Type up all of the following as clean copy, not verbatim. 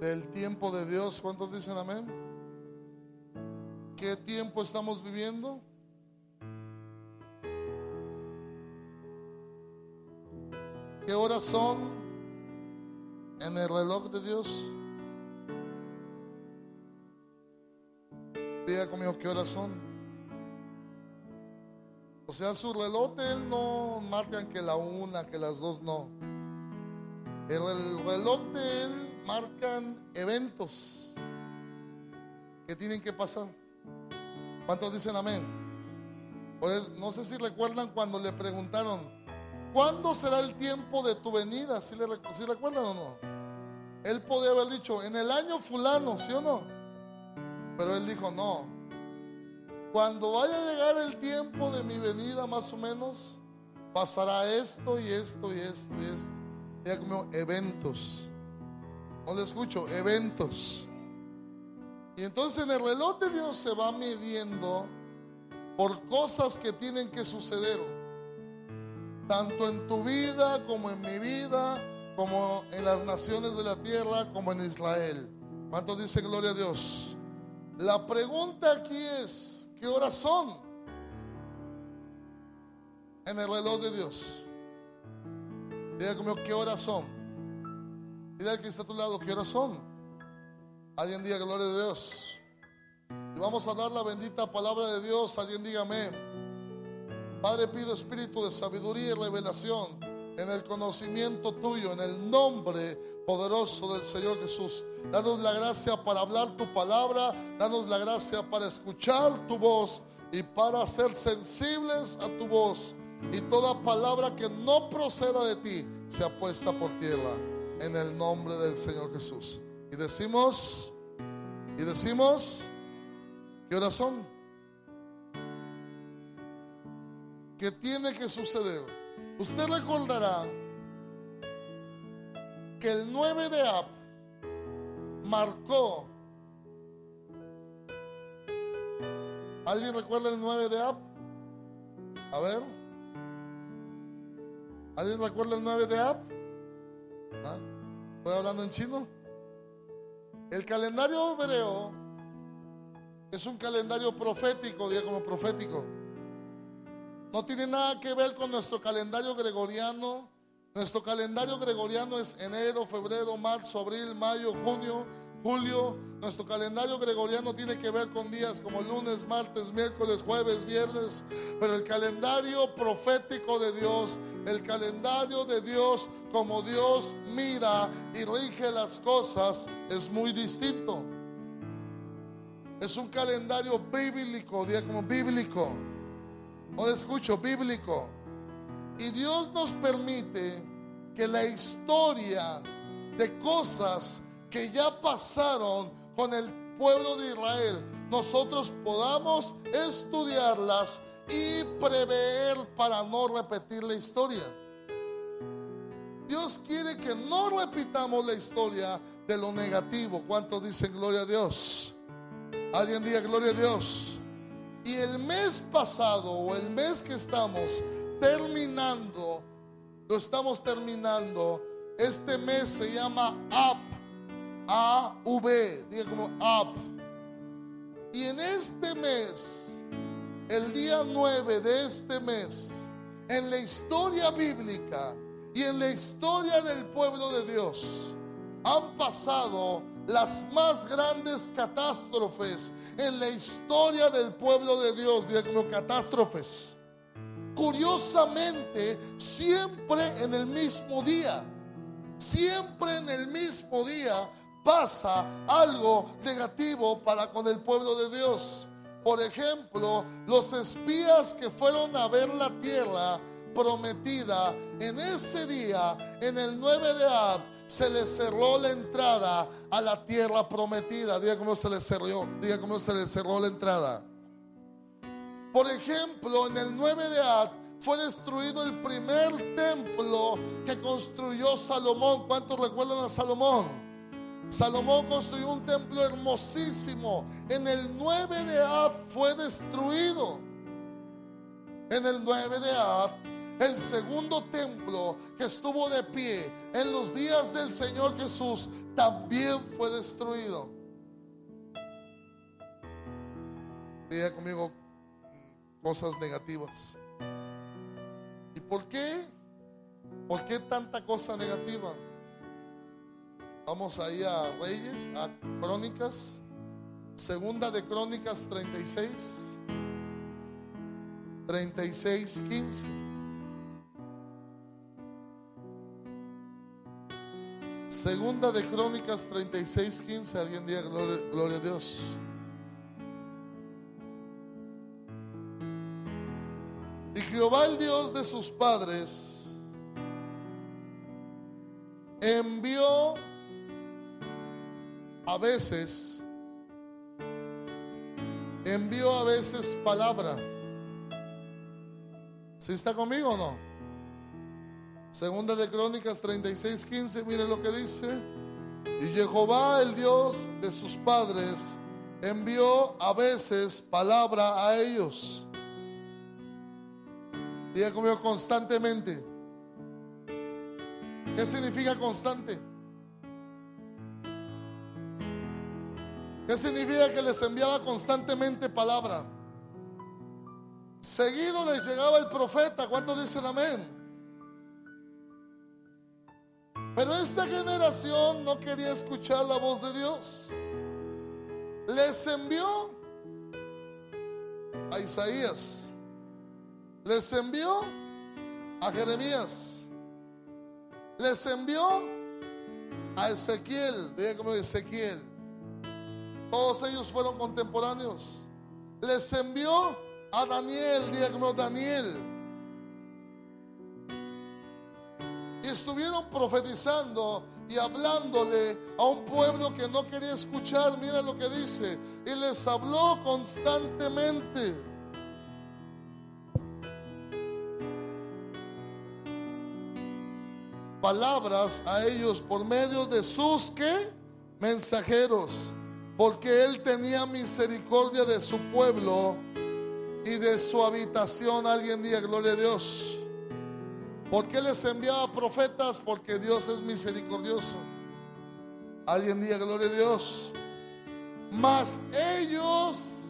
del tiempo de Dios. ¿Cuántos dicen amén? ¿Qué tiempo estamos viviendo? ¿Qué horas son en el reloj de Dios? Diga conmigo, ¿qué horas son? O sea, su reloj de él no marcan que la 1, que las 2, no. El reloj de él marcan eventos que tienen que pasar. ¿Cuántos dicen amén? Pues no sé si recuerdan cuando le preguntaron, ¿cuándo será el tiempo de tu venida? ¿Sí recuerdan o no? Él podía haber dicho, en el año fulano, ¿sí o no? Pero él dijo, no. Cuando vaya a llegar el tiempo de mi venida, más o menos, pasará esto y esto y esto y esto. Diga como eventos. No le escucho, eventos. Y entonces en el reloj de Dios se va midiendo por cosas que tienen que suceder, tanto en tu vida como en mi vida, como en las naciones de la tierra, como en Israel. ¿Cuántos dicen gloria a Dios? La pregunta aquí es, ¿qué horas son en el reloj de Dios? Diga conmigo, ¿qué horas son? Dile al que está a tu lado, ¿qué horas son? Alguien diga gloria a Dios. Y vamos a dar la bendita palabra de Dios. Alguien diga amén. Padre, pido espíritu de sabiduría y revelación en el conocimiento tuyo, en el nombre poderoso del Señor Jesús. Danos la gracia para hablar tu palabra, danos la gracia para escuchar tu voz y para ser sensibles a tu voz. Y toda palabra que no proceda de ti sea puesta por tierra, en el nombre del Señor Jesús. Y decimos, ¿qué horas son? ¿Qué tiene que suceder? Usted recordará que el 9 de Ab marcó. ¿Alguien recuerda el 9 de Ab? A ver. ¿Alguien recuerda el 9 de Ab? ¿Ah? ¿Estoy hablando en chino? El calendario hebreo es un calendario profético, diga como profético. No tiene nada que ver con nuestro calendario gregoriano. Nuestro calendario gregoriano es enero, febrero, marzo, abril, mayo, junio, julio. Nuestro calendario gregoriano tiene que ver con días como lunes, martes, miércoles, jueves, viernes. Pero el calendario profético de Dios, el calendario de Dios, como Dios mira y rige las cosas, es muy distinto. Es un calendario bíblico, diga como bíblico. No le escucho, bíblico. Y Dios nos permite que la historia de cosas que ya pasaron con el pueblo de Israel, nosotros podamos estudiarlas y prever para no repetir la historia. Dios quiere que no repitamos la historia de lo negativo. ¿Cuántos dicen gloria a Dios? Alguien diga gloria a Dios. Y el mes pasado, o el mes que estamos terminando, lo estamos terminando. Este mes se llama Ab, A-V, diga como Ab. Y en este mes, el día 9 de este mes, en la historia bíblica y en la historia del pueblo de Dios, han pasado las más grandes catástrofes en la historia del pueblo de Dios. Diga como catástrofes. Curiosamente, siempre en el mismo día. Siempre en el mismo día pasa algo negativo para con el pueblo de Dios. Por ejemplo, los espías que fueron a ver la tierra prometida, en ese día, en el 9 de Ab, se les cerró la entrada a la tierra prometida. Diga cómo se les cerró, diga cómo se les cerró la entrada. Por ejemplo, en el 9 de Ab fue destruido el primer templo que construyó Salomón. ¿Cuántos recuerdan a Salomón? Salomón construyó un templo hermosísimo. En el 9 de Ab fue destruido. En el 9 de Ab el segundo templo que estuvo de pie en los días del Señor Jesús también fue destruido. Diga conmigo cosas negativas. ¿Y por qué? ¿Por qué tanta cosa negativa? Vamos ahí a Reyes, a Crónicas, segunda de Crónicas 36, 15. Segunda de Crónicas 36, 15. Alguien diga gloria a Dios. Y Jehová, el Dios de sus padres, envió a veces palabra. ¿Sí está conmigo o no? Segunda de Crónicas 36, 15. Mire lo que dice. Y Jehová, el Dios de sus padres, envió a veces palabra a ellos. Diga conmigo, constantemente. ¿Qué significa constante? ¿Qué significa que les enviaba constantemente palabra? Seguido les llegaba el profeta. ¿Cuántos dicen amén? Pero esta generación no quería escuchar la voz de Dios. Les envió a Isaías. Les envió a Jeremías. Les envió a Ezequiel. Diga como Ezequiel. Todos ellos fueron contemporáneos. Les envió a Daniel. Diga como Daniel. Y estuvieron profetizando y hablándole a un pueblo que no quería escuchar. Mira lo que dice. Y les habló constantemente. Palabras a ellos por medio de sus ¿qué? Mensajeros, porque él tenía misericordia de su pueblo y de su habitación. Alguien diga gloria a Dios. ¿Por qué les enviaba profetas? Porque Dios es misericordioso. Alguien diga gloria a Dios. Mas ellos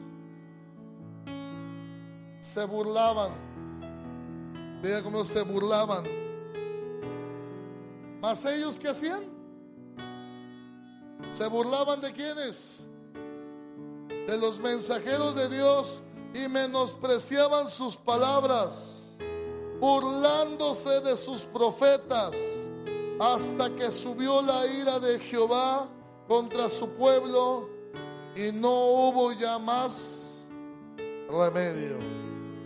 se burlaban. Diga cómo se burlaban. Mas ellos, ¿qué hacían? Se burlaban de ¿quiénes? De los mensajeros de Dios, y menospreciaban sus palabras, burlándose de sus profetas, hasta que subió la ira de Jehová contra su pueblo, y no hubo ya más remedio.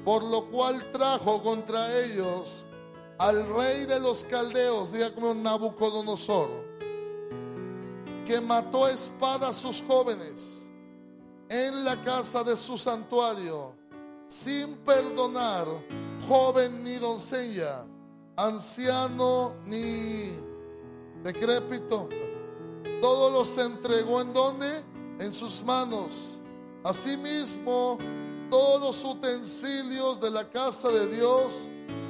Por lo cual trajo contra ellos al rey de los caldeos, diga como Nabucodonosor, que mató a espada a sus jóvenes en la casa de su santuario, sin perdonar joven ni doncella, anciano ni decrépito. Todos los entregó ¿en dónde? En sus manos. Asimismo, todos los utensilios de la casa de Dios,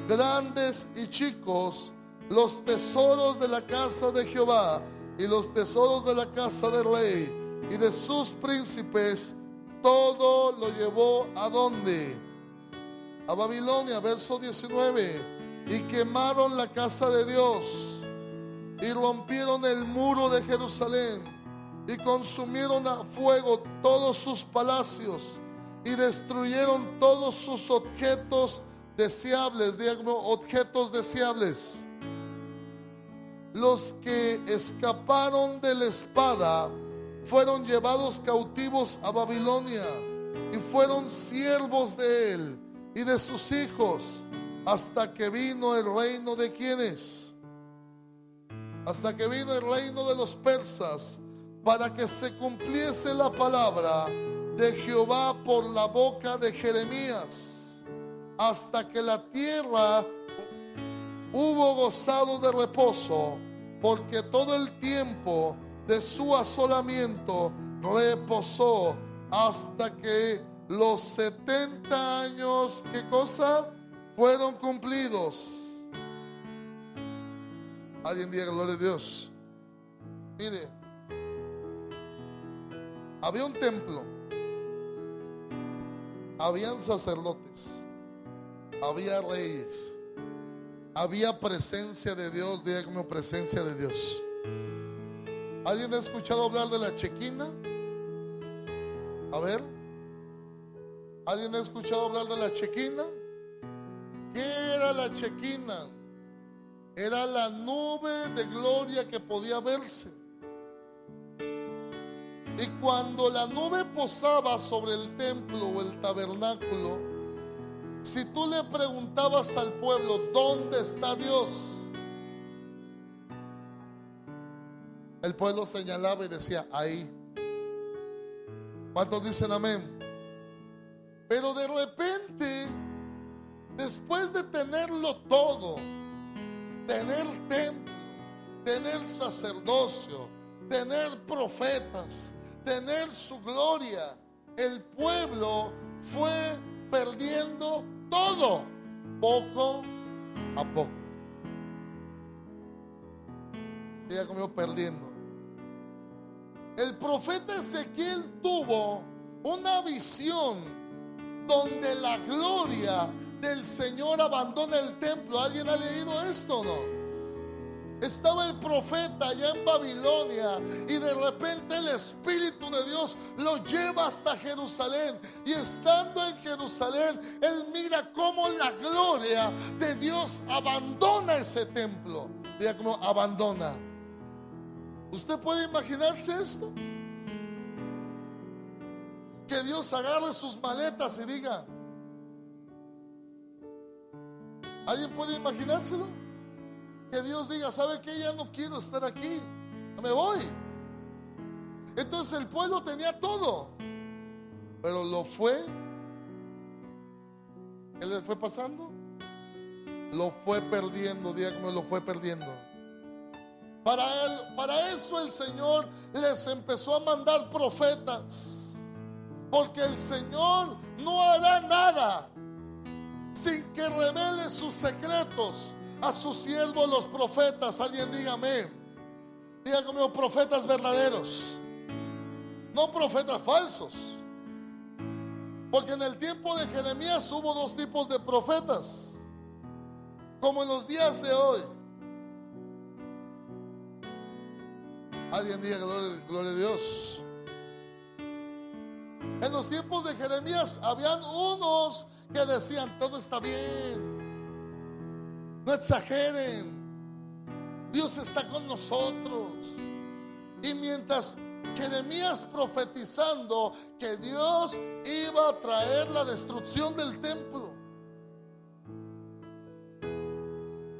grandes y chicos, los tesoros de la casa de Jehová y los tesoros de la casa del rey y de sus príncipes, todo lo llevó ¿a dónde? A Babilonia. Verso 19. Y quemaron la casa de Dios y rompieron el muro de Jerusalén y consumieron a fuego todos sus palacios y destruyeron todos sus objetos deseables. Digamos, objetos deseables. Los que escaparon de la espada fueron llevados cautivos a Babilonia y fueron siervos de él y de sus hijos, hasta que vino el reino de ¿quiénes? Hasta que vino el reino de los persas, para que se cumpliese la palabra de Jehová por la boca de Jeremías, hasta que la tierra hubo gozado de reposo, porque todo el tiempo de su asolamiento reposó, hasta que los 70 años, ¿qué cosa? fueron cumplidos. Alguien diga gloria a Dios. Mire, había un templo, habían sacerdotes, había reyes, había presencia de Dios. Diga como presencia de Dios. ¿Alguien ha escuchado hablar de la Chequina? A ver, ¿alguien ha escuchado hablar de la Chequina? ¿Qué era la Chequina? Era la nube de gloria que podía verse. Y cuando la nube posaba sobre el templo o el tabernáculo, si tú le preguntabas al pueblo, ¿dónde está Dios?, el pueblo señalaba y decía, ahí. ¿Cuántos dicen amén? Pero de repente, después de tenerlo todo, tener templo, tener sacerdocio, tener profetas, tener su gloria, el pueblo fue perdiendo todo, poco a poco. Diga conmigo, perdiendo. El profeta Ezequiel tuvo una visión donde la gloria del Señor abandona el templo. ¿Alguien ha leído esto o no? Estaba el profeta allá en Babilonia y de repente el Espíritu de Dios lo lleva hasta Jerusalén. Y estando en Jerusalén, él mira cómo la gloria de Dios abandona ese templo. Diga como abandona. ¿Usted puede imaginarse esto? Que Dios agarre sus maletas y diga. ¿Alguien puede imaginárselo? Que Dios diga, ¿sabe qué? Ya no quiero estar aquí, me voy. Entonces el pueblo tenía todo, pero lo fue. ¿Qué le fue pasando? Lo fue perdiendo. Dígame, lo fue perdiendo. Para eso el Señor les empezó a mandar profetas, porque el Señor no hará nada sin que revele sus secretos a sus siervos los profetas. Alguien diga amén. Diga conmigo, profetas verdaderos, no profetas falsos. Porque en el tiempo de Jeremías hubo dos tipos de profetas, como en los días de hoy. Alguien diga gloria a Dios. En los tiempos de Jeremías habían unos que decían, todo está bien, no exageren, Dios está con nosotros. Y mientras Jeremías profetizando que Dios iba a traer la destrucción del templo.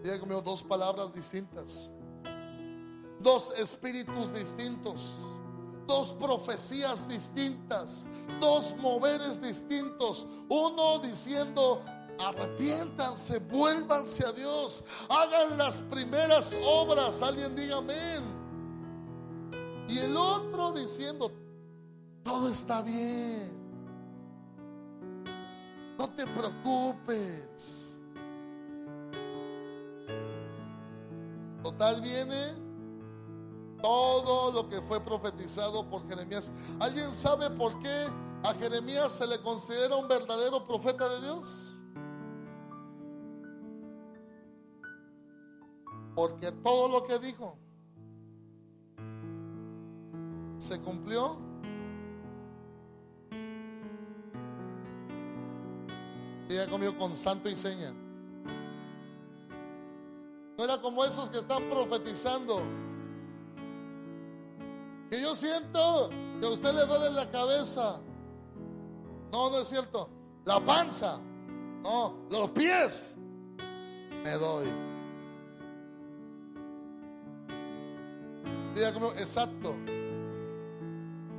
Diga conmigo, dos palabras distintas, dos espíritus distintos, dos profecías distintas, dos moveres distintos. Uno diciendo, arrepiéntanse, vuélvanse a Dios, hagan las primeras obras. Alguien diga amén. Y el otro diciendo, todo está bien, no te preocupes. Total, viene todo lo que fue profetizado por Jeremías. ¿Alguien sabe por qué a Jeremías se le considera un verdadero profeta de Dios? Porque todo lo que dijo se cumplió. Diga conmigo, con santo y seña. No era como esos que están profetizando, que yo siento que a usted le duele la cabeza. No, no es cierto. La panza. No, los pies. Me doy. Diga como, exacto.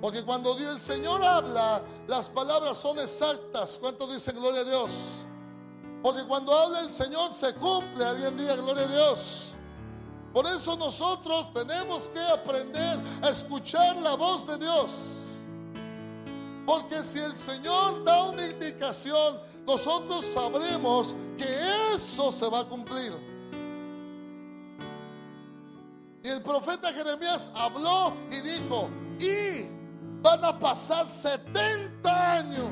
Porque cuando el Señor habla, las palabras son exactas. ¿Cuántos dicen gloria a Dios? Porque cuando habla el Señor se cumple. Alguien diga gloria a Dios. Por eso nosotros tenemos que aprender a escuchar la voz de Dios. Porque si el Señor da una indicación, nosotros sabremos que eso se va a cumplir. Y el profeta Jeremías habló y dijo: y van a pasar 70 años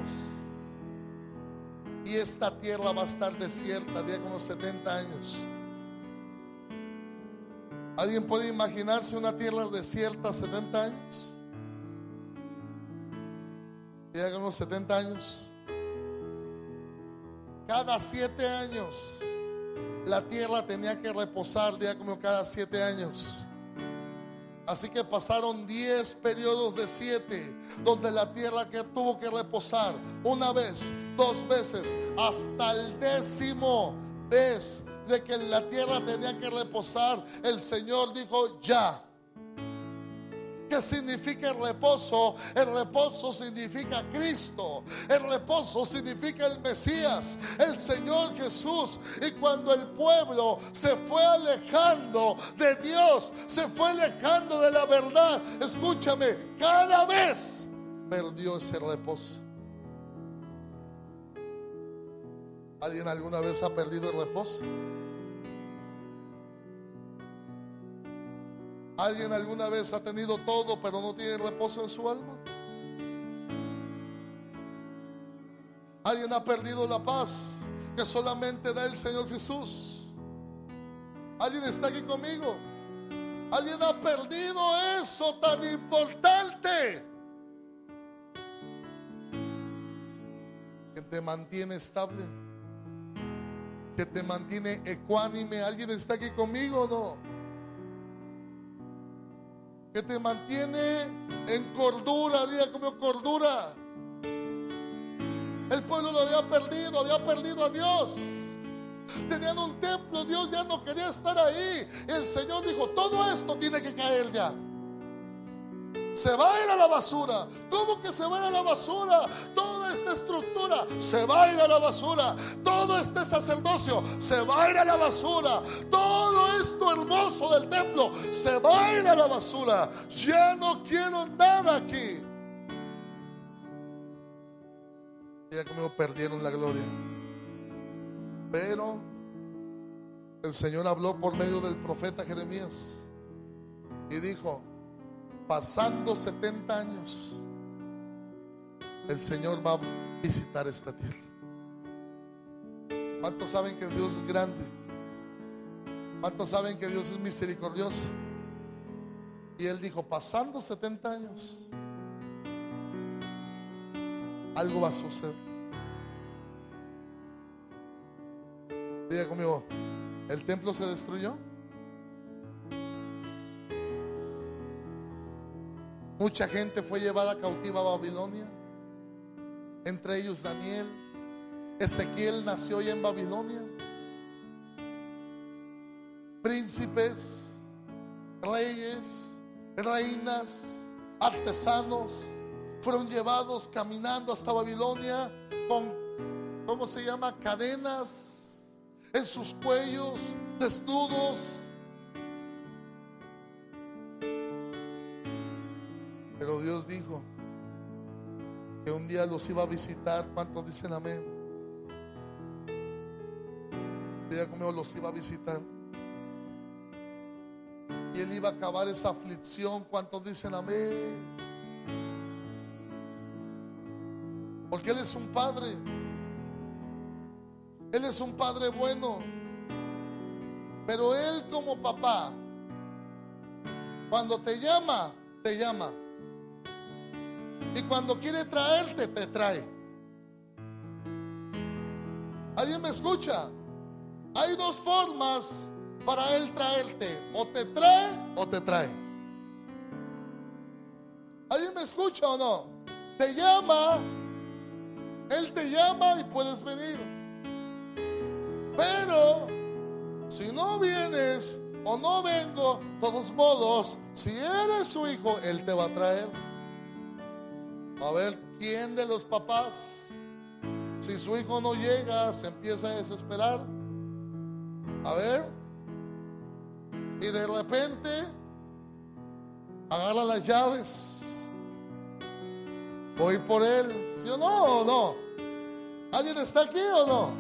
y esta tierra va a estar desierta. Diga como 70 años. ¿Alguien puede imaginarse una tierra desierta 70 años? Diga como 70 años. Cada 7 años la tierra tenía que reposar. Diga como cada 7 años. Así que pasaron 10 periodos de 7 donde la tierra que tuvo que reposar una vez, 2 veces, hasta el 10º vez de que la tierra tenía que reposar, el Señor dijo: ya. ¿Qué significa el reposo? El reposo significa Cristo. El reposo significa el Mesías, el Señor Jesús. Y cuando el pueblo se fue alejando de Dios, se fue alejando de la verdad, escúchame, cada vez perdió ese reposo. ¿Alguien alguna vez ha perdido el reposo? ¿Alguien alguna vez ha tenido todo pero no tiene reposo en su alma? ¿Alguien ha perdido la paz que solamente da el Señor Jesús? ¿Alguien está aquí conmigo? ¿Alguien ha perdido eso tan importante que te mantiene estable, que te mantiene ecuánime? ¿Alguien está aquí conmigo o no? Que te mantiene en cordura. Diga como cordura. El pueblo lo había perdido a Dios. Tenían un templo, Dios ya no quería estar ahí. El Señor dijo: todo esto tiene que caer ya. Se va a ir a la basura. ¿Cómo que se va a ir a la basura? Toda esta estructura se va a ir a la basura. Todo este sacerdocio se va a ir a la basura. Todo esto hermoso del templo se va a ir a la basura. Ya no quiero nada aquí. Ya conmigo, perdieron la gloria. Pero el Señor habló por medio del profeta Jeremías y dijo: pasando 70 años, el Señor va a visitar esta tierra. ¿Cuántos saben que Dios es grande? ¿Cuántos saben que Dios es misericordioso? Y Él dijo: pasando 70 años, algo va a suceder. Diga conmigo: ¿el templo se destruyó? Mucha gente fue llevada cautiva a Babilonia, entre ellos Daniel. Ezequiel nació ya en Babilonia. Príncipes, reyes, reinas, artesanos fueron llevados caminando hasta Babilonia con, ¿cómo se llama?, cadenas en sus cuellos, desnudos. Pero Dios dijo que un día los iba a visitar. ¿Cuántos dicen amén? Diga conmigo: los iba a visitar. Y Él iba a acabar esa aflicción. ¿Cuántos dicen amén? Porque Él es un Padre. Él es un Padre bueno. Pero Él, como papá, cuando te llama, te llama. Y cuando quiere traerte, te trae. ¿Alguien me escucha? Hay 2 formas para Él traerte: o te trae o te trae. ¿Alguien me escucha o no? Te llama, Él te llama y puedes venir. Pero si no vienes o no vengo, de todos modos, si eres su hijo, Él te va a traer. A ver, ¿quién de los papás, si su hijo no llega, se empieza a desesperar? A ver. Y de repente agarra las llaves. Voy por él. ¿Sí o no? ¿O no? ¿Alguien está aquí o no?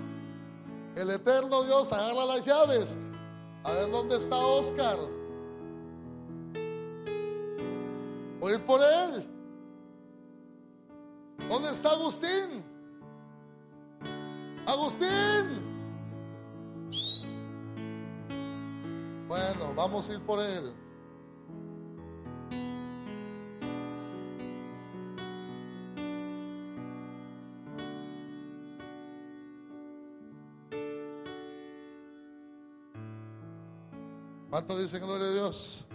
El eterno Dios agarra las llaves. A ver dónde está Oscar. Voy a ir por él. ¿Dónde está Agustín? Agustín. Bueno, vamos a ir por él. ¿Cuántos dicen gloria a Dios?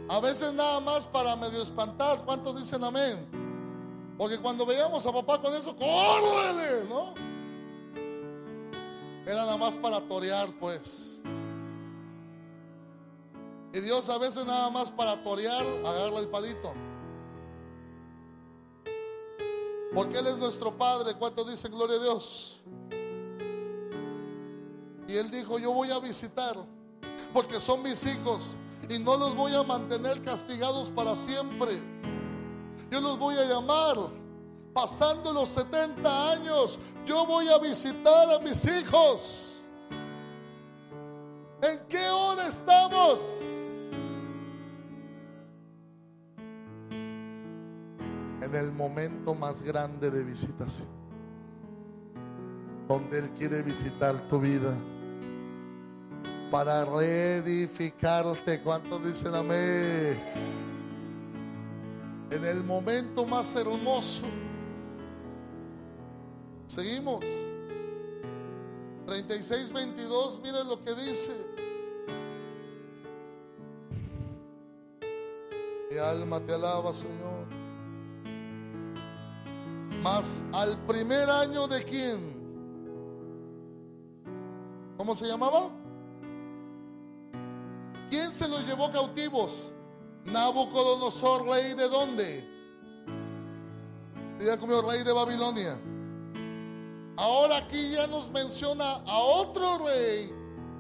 A veces nada más para medio espantar. ¿Cuántos dicen amén? Porque cuando veíamos a papá con eso, ¡córrele! ¿No? Era nada más para torear, pues. Y Dios a veces nada más para torear, agarra el palito. Porque Él es nuestro Padre. ¿Cuántos dicen gloria a Dios? Y Él dijo, yo voy a visitar, porque son mis hijos, y no los voy a mantener castigados para siempre. Yo los voy a llamar. Pasando los 70 años, yo voy a visitar a mis hijos. ¿En qué hora estamos? En el momento más grande de visitación, donde Él quiere visitar tu vida para reedificarte. ¿Cuántos dicen amén? En el momento más hermoso. Seguimos. 36:22, miren lo que dice. Mi alma te alaba, Señor. Mas al primer año de quién? ¿Cómo se llamaba? ¿Quién se los llevó cautivos? Nabucodonosor, rey de ¿dónde? Diga conmigo, rey de Babilonia. Ahora aquí ya nos menciona a otro rey,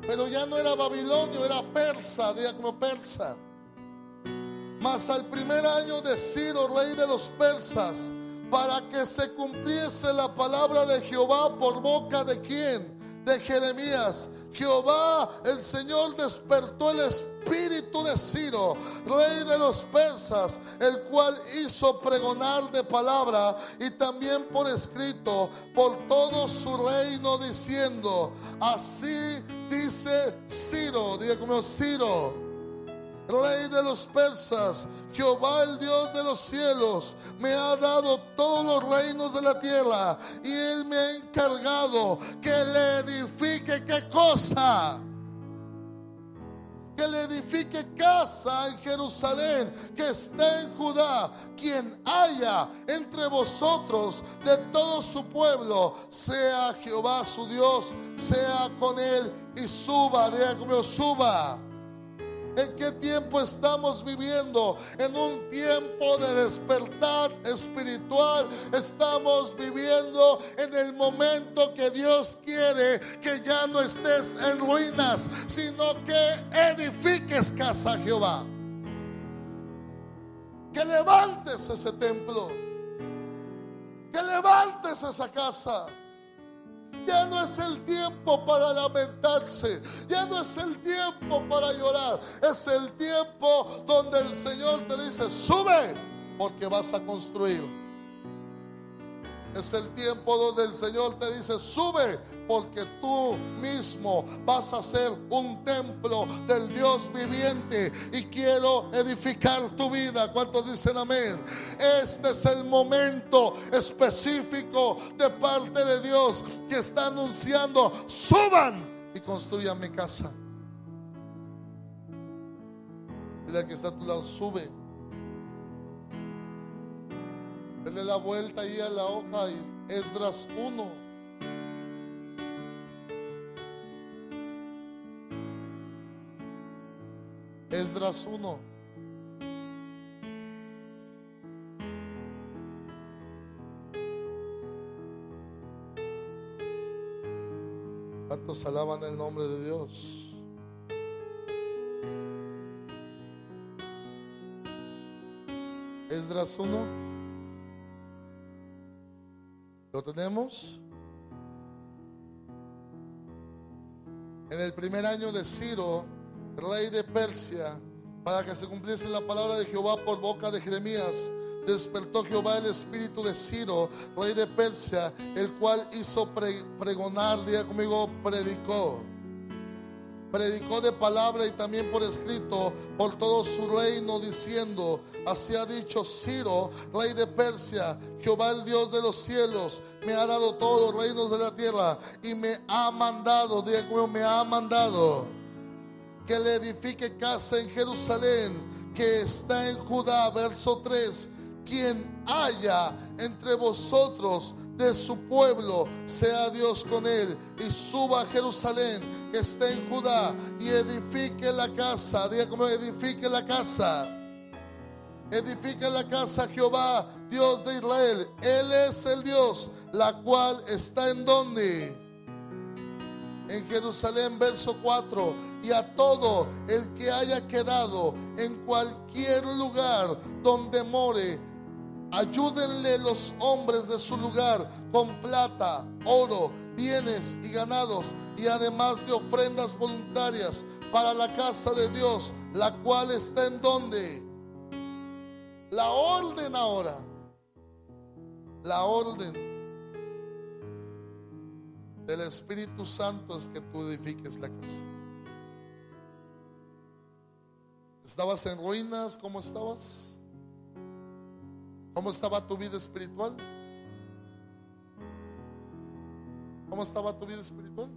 pero ya no era babilonio, era persa. Diga como persa. Mas al primer año de Ciro, rey de los persas, para que se cumpliese la palabra de Jehová por boca de quién? De Jeremías. Jehová, el Señor, despertó el espíritu de Ciro, rey de los persas, el cual hizo pregonar de palabra y también por escrito por todo su reino, diciendo: así dice Ciro, diga conmigo, Ciro, rey de los persas, Jehová, el Dios de los cielos, me ha dado todos los reinos de la tierra, y Él me ha encargado que le edifique, ¿qué cosa? Que le edifique casa en Jerusalén, que esté en Judá. Quien haya entre vosotros de todo su pueblo, sea Jehová su Dios, sea con él, y suba, diga conmigo, suba. ¿En qué tiempo estamos viviendo? En un tiempo de despertar espiritual. Estamos viviendo en el momento que Dios quiere que ya no estés en ruinas, sino que edifiques casa a Jehová. Que levantes ese templo, que levantes esa casa. Ya no es el tiempo para lamentarse, ya no es el tiempo para llorar, es el tiempo donde el Señor te dice: sube, porque vas a construir. Es el tiempo donde el Señor te dice: sube, porque tú mismo vas a ser un templo del Dios viviente, y quiero edificar tu vida. ¿Cuántos dicen amén? Este es el momento específico de parte de Dios que está anunciando: suban y construyan mi casa. Dile al que está a tu lado: sube. Dale la vuelta ahí a la hoja y Esdras 1. Esdras 1. ¿Cuántos alaban el nombre de Dios? Esdras 1. ¿Lo tenemos? En el primer año de Ciro, rey de Persia, para que se cumpliese la palabra de Jehová por boca de Jeremías, despertó Jehová el espíritu de Ciro, rey de Persia, el cual hizo pregonar, diga conmigo, predicó de palabra y también por escrito por todo su reino, diciendo: así ha dicho Ciro, rey de Persia, Jehová el Dios de los cielos me ha dado todos los reinos de la tierra y me ha mandado, diga conmigo, me ha mandado que le edifique casa en Jerusalén, que está en Judá. Verso 3: quien haya entre vosotros de su pueblo, sea Dios con él, y suba a Jerusalén, que está en Judá, y edifique la casa. Diga como edifique la casa. Edifique la casa Jehová, Dios de Israel. Él es el Dios, la cual está en donde, en Jerusalén. Verso 4: y a todo el que haya quedado en cualquier lugar donde more, ayúdenle los hombres de su lugar con plata, oro, bienes y ganados, y además de ofrendas voluntarias para la casa de Dios, la cual está en donde. La orden ahora, la orden del Espíritu Santo es que tú edifiques la casa. ¿Estabas en ruinas? ¿Cómo estabas? ¿Cómo estaba tu vida espiritual? ¿Cómo estaba tu vida espiritual?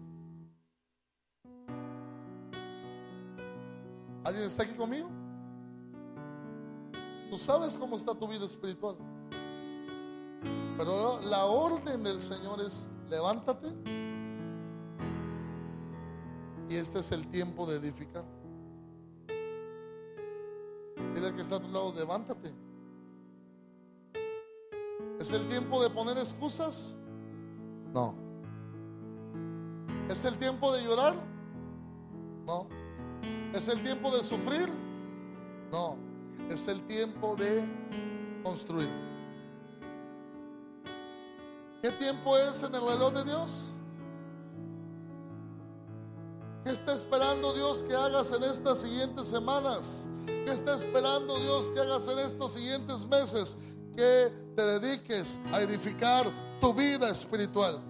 ¿Alguien está aquí conmigo? Tú sabes cómo está tu vida espiritual. Pero la orden del Señor es: levántate. Y este es el tiempo de edificar. Dile al que está a tu lado: levántate. ¿Es el tiempo de poner excusas? No. ¿Es el tiempo de llorar? No. ¿Es el tiempo de sufrir? No. Es el tiempo de construir. ¿Qué tiempo es en el reloj de Dios? ¿Qué está esperando Dios que hagas en estas siguientes semanas? ¿Qué está esperando Dios que hagas en estos siguientes meses? Que te dediques a edificar tu vida espiritual.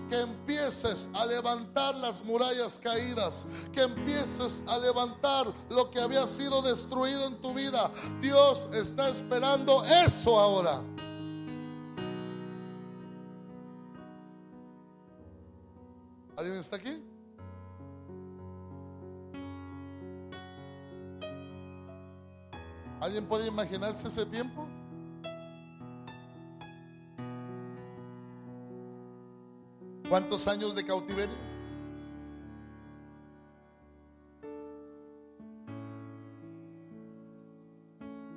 Que empieces a levantar las murallas caídas, que empieces a levantar lo que había sido destruido en tu vida. Dios está esperando eso ahora. ¿Alguien está aquí? ¿Alguien puede imaginarse ese tiempo? ¿Cuántos años de cautiverio?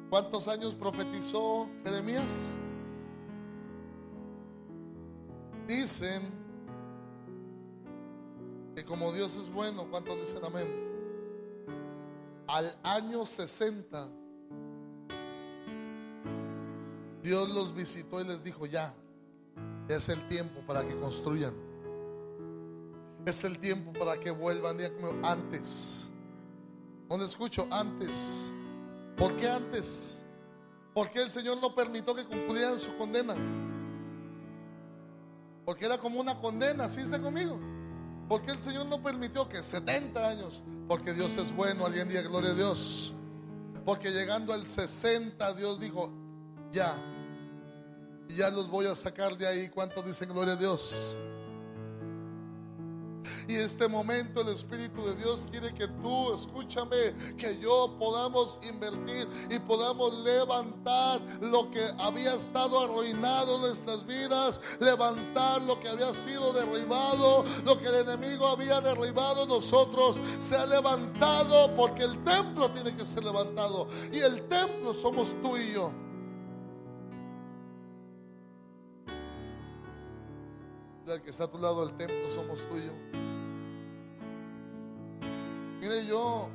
¿Cuántos años profetizó Jeremías? Dicen que como Dios es bueno, ¿cuántos dicen amén? Al año 60 Dios los visitó y les dijo: ya es el tiempo para que construyan. Es el tiempo para que vuelvan. Antes. ¿Dónde escucho? Antes. ¿Por qué antes? Porque el Señor no permitió que cumplieran su condena. Porque era como una condena. ¿Sí está conmigo? Porque el Señor no permitió que 70 años. Porque Dios es bueno. Alguien diga gloria a Dios. Porque llegando al 60 Dios dijo: ya. Y ya los voy a sacar de ahí. ¿Cuántos dicen gloria a Dios? Y este momento el Espíritu de Dios quiere que tú, escúchame, que yo podamos invertir y podamos levantar lo que había estado arruinado en nuestras vidas, levantar lo que había sido derribado, lo que el enemigo había derribado en nosotros, se ha levantado, porque el templo tiene que ser levantado, y el templo somos tú y yo. El que está a tu lado, el templo somos tú y yo. Mire, yo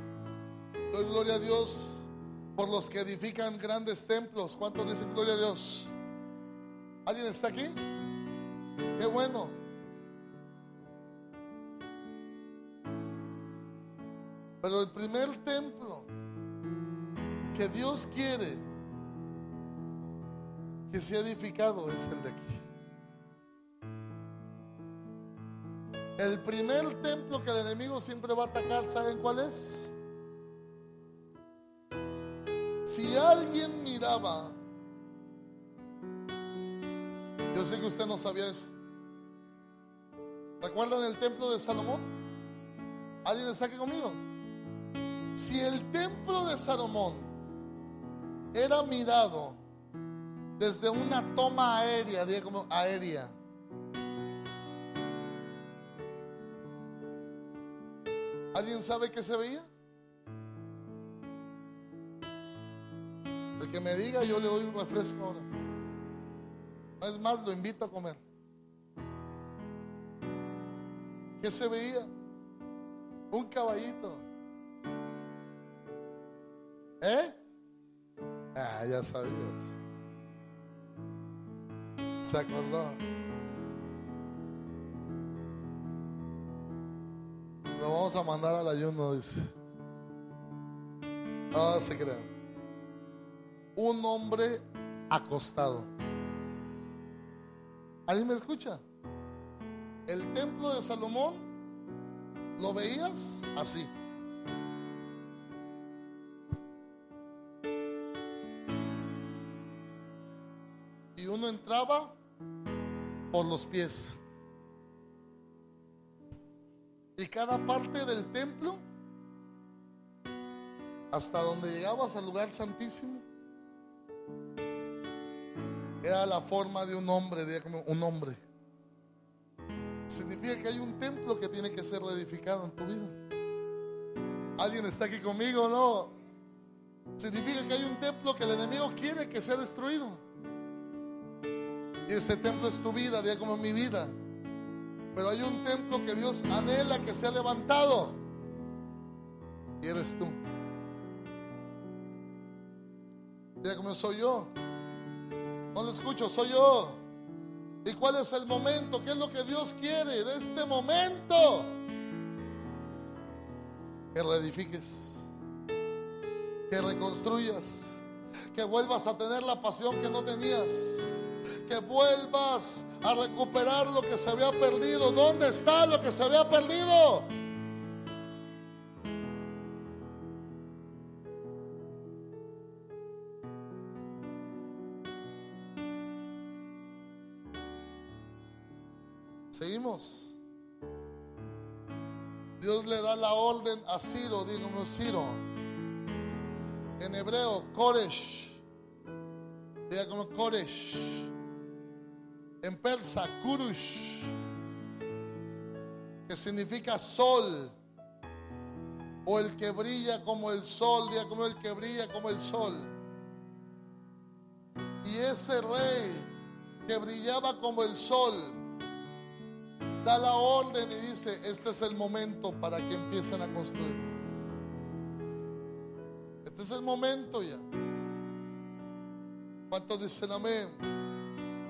doy gloria a Dios por los que edifican grandes templos. ¿Cuántos dicen gloria a Dios? ¿Alguien está aquí? Qué bueno. Pero el primer templo que Dios quiere que sea edificado es el de aquí. El primer templo que el enemigo siempre va a atacar, ¿saben cuál es? Si alguien miraba, yo sé que usted no sabía esto. ¿Recuerdan el templo de Salomón? ¿Alguien está aquí conmigo? Si el templo de Salomón era mirado desde una toma aérea, diga como aérea, ¿alguien sabe qué se veía? El que me diga, yo le doy un refresco ahora. No es más, lo invito a comer. ¿Qué se veía? Un caballito. Ya sabías. Se acordó. Lo vamos a mandar al ayuno, dice. No se crean. Un hombre acostado. ¿Alguien me escucha? El templo de Salomón lo veías así. Y uno entraba por los pies. Y cada parte del templo, hasta donde llegabas al lugar santísimo, era la forma de un hombre, diga como un hombre. Significa que hay un templo que tiene que ser reedificado en tu vida. ¿Alguien está aquí conmigo o no? Significa que hay un templo que el enemigo quiere que sea destruido. Y ese templo es tu vida, diga como mi vida. Pero hay un templo que Dios anhela que sea levantado. Y eres tú. Diga como soy yo. No lo escucho, soy yo. ¿Y cuál es el momento? ¿Qué es lo que Dios quiere de este momento? Que reedifiques, que reconstruyas, que vuelvas a tener la pasión que no tenías, que vuelvas a recuperar lo que se había perdido. ¿Dónde está lo que se había perdido? Seguimos. Dios le da la orden a Ciro, dígame Ciro. En hebreo, Koresh. Diga como Koresh. En persa, Kurush, que significa sol, o el que brilla como el sol. Diga como el que brilla como el sol. Y ese rey que brillaba como el sol da la orden y dice: este es el momento para que empiecen a construir. Este es el momento ya. ¿Cuántos dicen amén?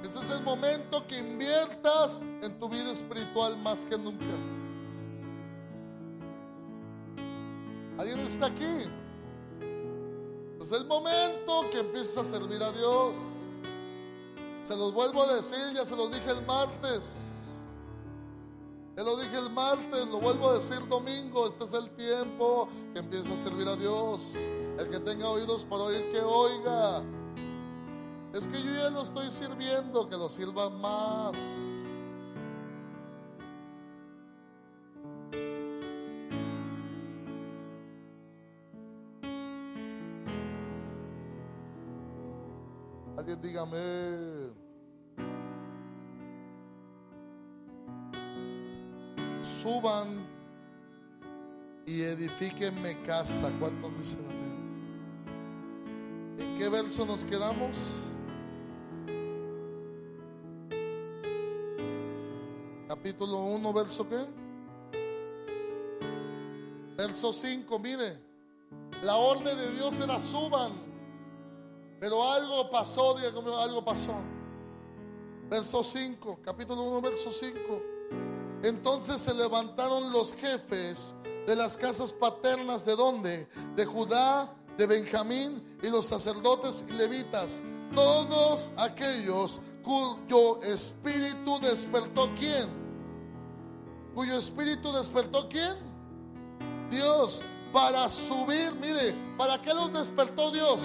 Este es el momento que inviertas en tu vida espiritual más que nunca. ¿Alguien está aquí? Este es el momento que empieces a servir a Dios. Se los vuelvo a decir, ya se los dije el martes. Ya lo dije el martes, lo vuelvo a decir domingo. Este es el tiempo que empieza a servir a Dios. El que tenga oídos para oír, que oiga. Es que yo ya no estoy sirviendo, que lo sirvan más. Alguien dígame. Suban y edifíquenme casa. ¿Cuántos dicen amén? ¿En qué verso nos quedamos? Capítulo 1, verso ¿qué? Verso 5, mire. La orden de Dios era suban. Pero algo pasó, diga conmigo, algo pasó. Verso 5, capítulo 1, verso 5. Entonces se levantaron los jefes de las casas paternas, ¿de dónde? De Judá, de Benjamín, y los sacerdotes y levitas, todos aquellos cuyo espíritu despertó. ¿Quién? ¿Cuyo espíritu despertó quién? Dios. Para subir, mire, ¿para qué los despertó Dios?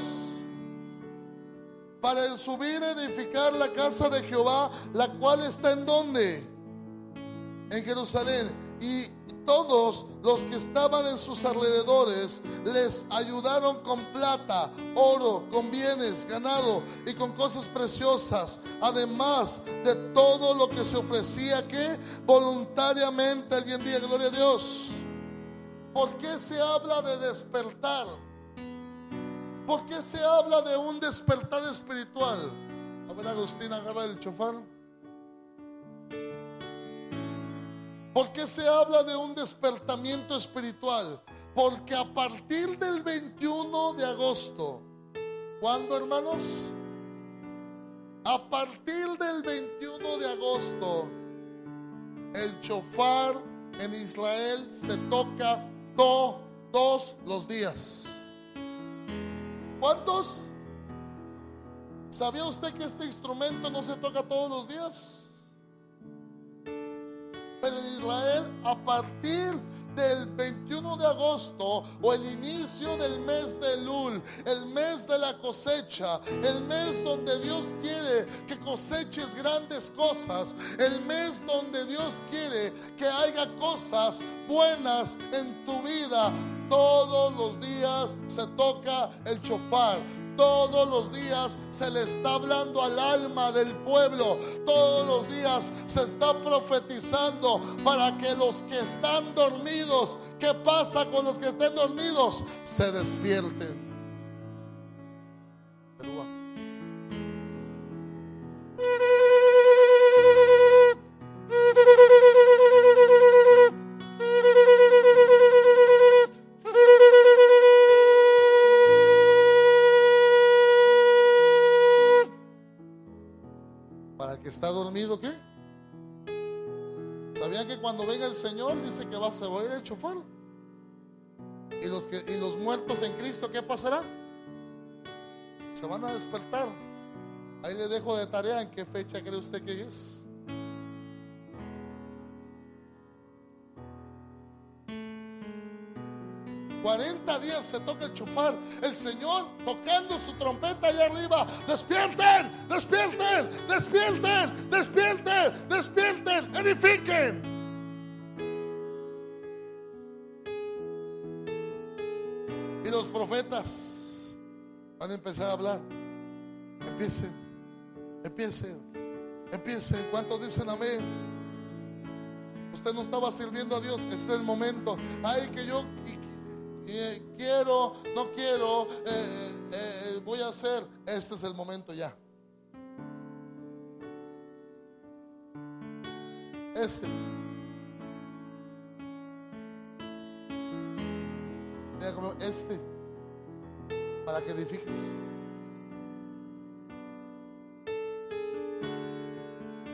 Para subir a edificar la casa de Jehová, la cual está ¿en dónde? En Jerusalén. Y todos los que estaban en sus alrededores les ayudaron con plata, oro, con bienes, ganado y con cosas preciosas, además de todo lo que se ofrecía, que voluntariamente. Alguien diga gloria a Dios. ¿Por qué se habla de despertar? ¿Por qué se habla de un despertar espiritual? A ver, Agustín, agarra el chofar. ¿Por qué se habla de un despertamiento espiritual? Porque a partir del 21 de agosto, ¿cuándo, hermanos? A partir del 21 de agosto, el chofar en Israel se toca todos los días. ¿Cuántos? ¿Sabía usted que este instrumento no se toca todos los días? Pero en Israel, a partir del 21 de agosto, o el inicio del mes de Elul, el mes de la cosecha, el mes donde Dios quiere que coseches grandes cosas, el mes donde Dios quiere que haya cosas buenas en tu vida, todos los días se toca el chofar. Todos los días se le está hablando al alma del pueblo. Todos los días se está profetizando para que los que están dormidos, ¿qué pasa con los que estén dormidos? Se despierten. ¿Está dormido qué? ¿Sabían que cuando venga el Señor dice que va a oír el chofar? Y los muertos en Cristo, ¿qué pasará? Se van a despertar. Ahí le dejo de tarea. ¿En qué fecha cree usted que es? $40 días se toca el chofar. El Señor tocando su trompeta allá arriba. Despierten, despierten, despierten, despierten, despierten, edifiquen. Y los profetas van a empezar a hablar. Empiecen, empiecen, empiecen. ¿Cuántos dicen amén? Usted no estaba sirviendo a Dios. Este es el momento. Ay, que yo quiero, no quiero, voy a hacer. Este es el momento ya. Este para que edifiques.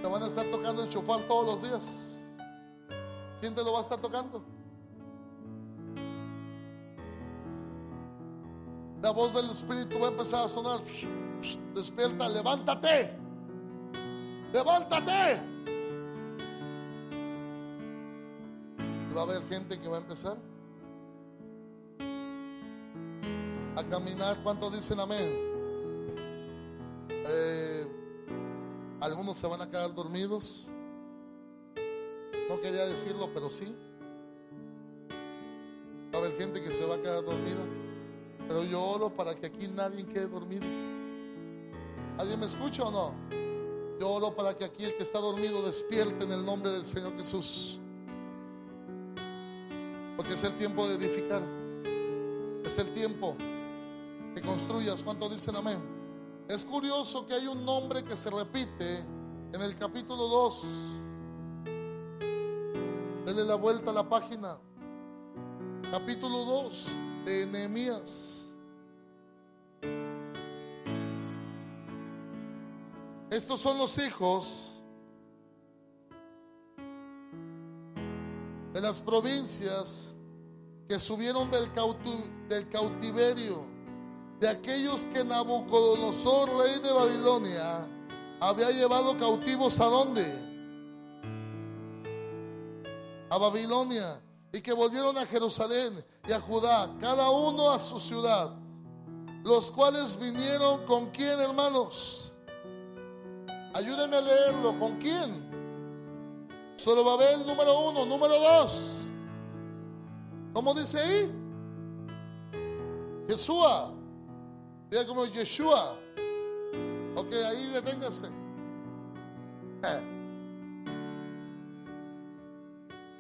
Te van a estar tocando el chofar todos los días. ¿Quién te lo va a estar tocando? La voz del Espíritu va a empezar a sonar. Despierta, levántate. Levántate. Y va a haber gente que va a empezar a caminar. ¿Cuántos dicen amén? Algunos se van a quedar dormidos. No quería decirlo, pero sí. Va a haber gente que se va a quedar dormida. Pero yo oro para que aquí nadie quede dormido. ¿Alguien me escucha o no? Yo oro para que aquí el que está dormido despierte en el nombre del Señor Jesús. Porque es el tiempo de edificar. Es el tiempo que construyas. ¿Cuántos dicen amén? Es curioso que hay un nombre que se repite en el capítulo 2. Denle la vuelta a la página. Capítulo 2 de Nehemías. Estos son los hijos de las provincias que subieron del cautiverio, de aquellos que Nabucodonosor, rey de Babilonia, había llevado cautivos. ¿A dónde? A Babilonia. Y que volvieron a Jerusalén y a Judá, cada uno a su ciudad, los cuales vinieron ¿con quién, hermanos? Ayúdenme a leerlo. ¿Con quién? Zorobabel, número 1. Número 2, ¿cómo dice ahí? Yeshua. Diga como Yeshua. Ok, ahí deténgase.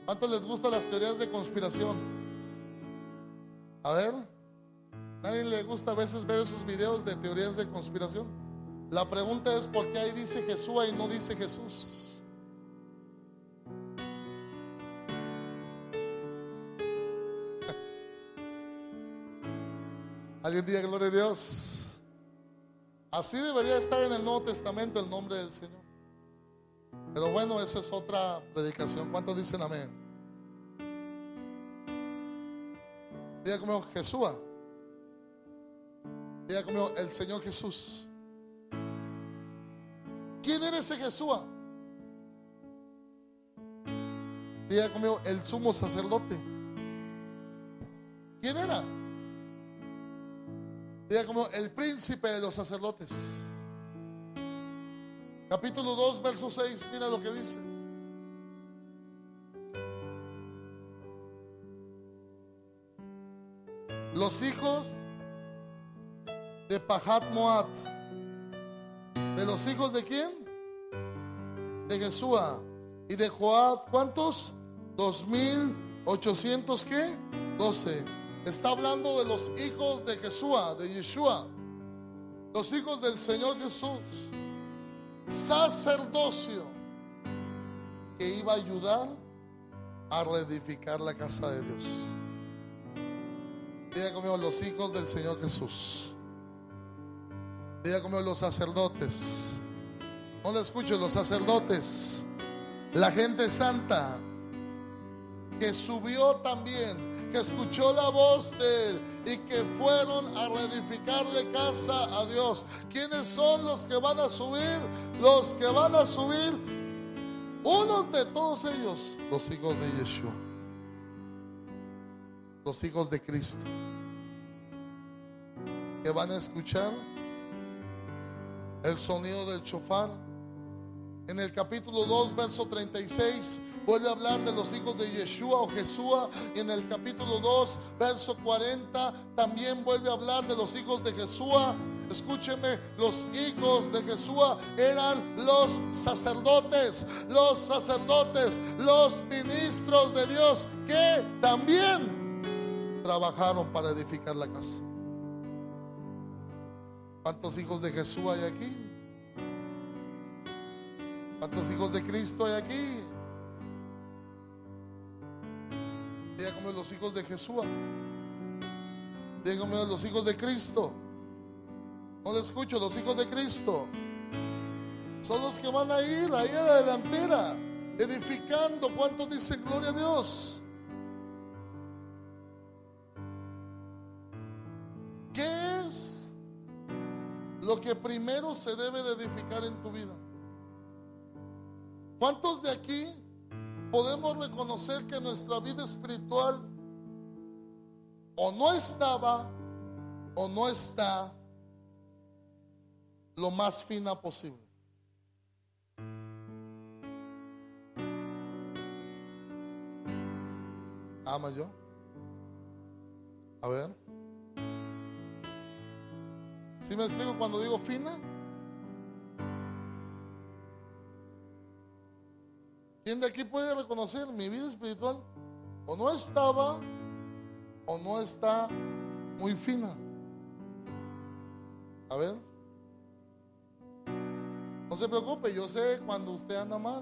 ¿Cuántos les gustan las teorías de conspiración? A ver, ¿nadie le gusta a veces ver esos videos de teorías de conspiración? La pregunta es: ¿por qué ahí dice Yeshua y no dice Jesús? Alguien diga gloria a Dios. Así debería estar en el Nuevo Testamento el nombre del Señor. Pero bueno, esa es otra predicación. ¿Cuántos dicen amén? Diga conmigo Jesús. Diga conmigo el Señor Jesús. ¿Quién era ese Jesús? Diga conmigo el sumo sacerdote. ¿Quién era? Diga conmigo el príncipe de los sacerdotes. Capítulo 2, verso 6. Mira lo que dice. Los hijos de Pahat Moab. ¿De los hijos de quién? De Jesúa. Y de Joab, ¿cuántos? 2800, ¿qué? 12. Está hablando de los hijos de Jesúa, de Yeshua, los hijos del Señor Jesús. Sacerdocio que iba a ayudar a reedificar la casa de Dios. Diga conmigo los hijos del Señor Jesús. Diga conmigo los sacerdotes. No le escucho, los sacerdotes, la gente santa que subió también, que escuchó la voz de él y que fueron a reedificarle casa a Dios. ¿Quiénes son los que van a subir? Los que van a subir, unos de todos ellos, los hijos de Yeshua, los hijos de Cristo, que van a escuchar el sonido del shofar. En el capítulo 2, verso 36, vuelve a hablar de los hijos de Yeshua o Jesúa. Y en el capítulo 2, verso 40, también vuelve a hablar de los hijos de Jesúa. Escúcheme, los hijos de Jesúa eran los sacerdotes, los ministros de Dios, que también trabajaron para edificar la casa. ¿Cuántos hijos de Jesús hay aquí? ¿Cuántos hijos de Cristo hay aquí? Diga conmigo los hijos de Jesús. Diga conmigo los hijos de Cristo. No le escucho, los hijos de Cristo son los que van a ir ahí a la delantera, edificando. ¿Cuántos dicen gloria a Dios? ¿Qué es lo que primero se debe de edificar en tu vida? ¿Cuántos de aquí podemos reconocer que nuestra vida espiritual o no estaba o no está lo más fina posible? ¿Ama yo? A ver. ¿Sí me explico cuando digo fina? ¿Quién de aquí puede reconocer mi vida espiritual? O no estaba o no está muy fina. A ver. No se preocupe, yo sé cuando usted anda mal.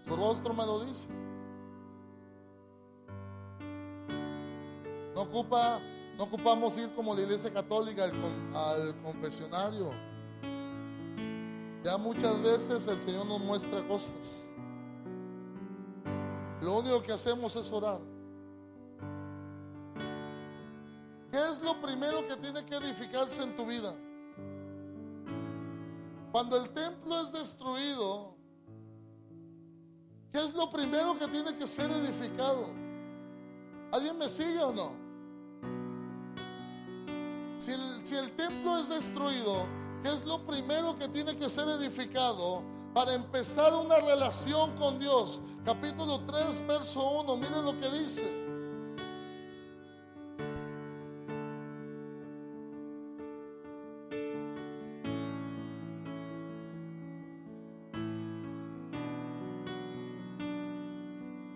Su rostro me lo dice. No ocupamos ir como la iglesia católica al confesionario. Ya muchas veces el Señor nos muestra cosas. Lo único que hacemos es orar. ¿Qué es lo primero que tiene que edificarse en tu vida? Cuando el templo es destruido, ¿qué es lo primero que tiene que ser edificado? ¿Alguien me sigue o no? Si el templo es destruido, ¿qué es lo primero que tiene que ser edificado para empezar una relación con Dios? Capítulo 3, verso 1, miren lo que dice.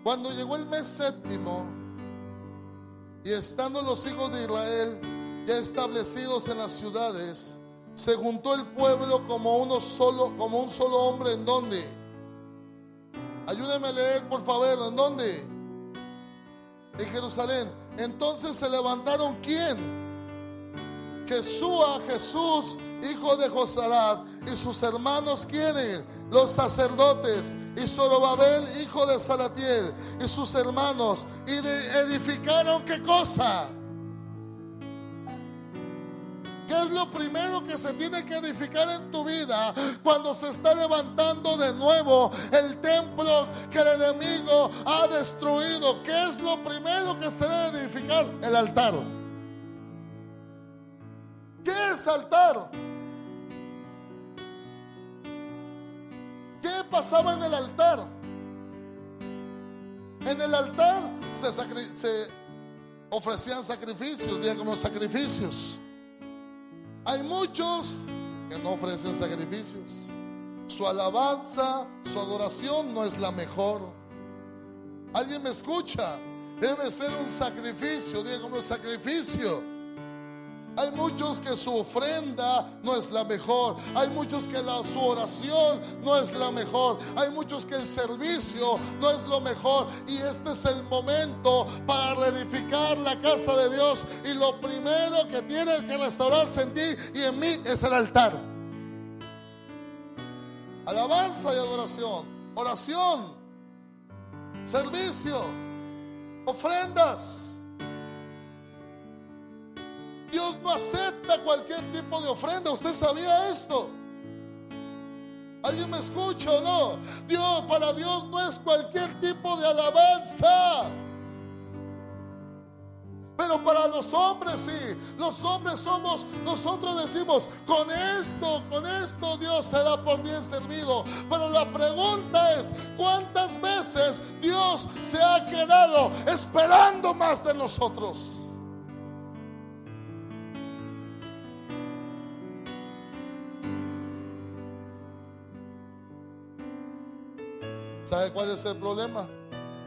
Cuando llegó el mes séptimo, y estando los hijos de Israel ya establecidos en las ciudades, se juntó el pueblo como un solo hombre. ¿En dónde? Ayúdeme a leer, por favor. ¿En dónde? En Jerusalén. Entonces se levantaron, ¿quién? Jesús, hijo de Josadat, y sus hermanos, ¿quiénes? Los sacerdotes, y Zorobabel, hijo de Salatiel, y sus hermanos, y edificaron, ¿qué cosa? ¿Qué es lo primero que se tiene que edificar en tu vida cuando se está levantando de nuevo el templo que el enemigo ha destruido? ¿Qué es lo primero que se debe edificar? El altar. ¿Qué es altar? ¿Qué pasaba en el altar? En el altar se ofrecían sacrificios, digan como sacrificios. Hay muchos que no ofrecen sacrificios. Su alabanza, su adoración no es la mejor. ¿Alguien me escucha? Debe ser un sacrificio, digan como sacrificio. Hay muchos que su ofrenda no es la mejor. Hay muchos que su oración no es la mejor. Hay muchos que el servicio no es lo mejor. Y este es el momento para reedificar la casa de Dios. Y lo primero que tiene que restaurarse en ti y en mí es el altar. Alabanza y adoración. Oración. Servicio. Ofrendas. Dios no acepta cualquier tipo de ofrenda. ¿Usted sabía esto? ¿Alguien me escucha o no? Para Dios no es cualquier tipo de alabanza. Pero para los hombres sí. Los hombres nosotros decimos, con esto Dios se da por bien servido. Pero la pregunta es, ¿cuántas veces Dios se ha quedado esperando más de nosotros? ¿Sabe cuál es el problema?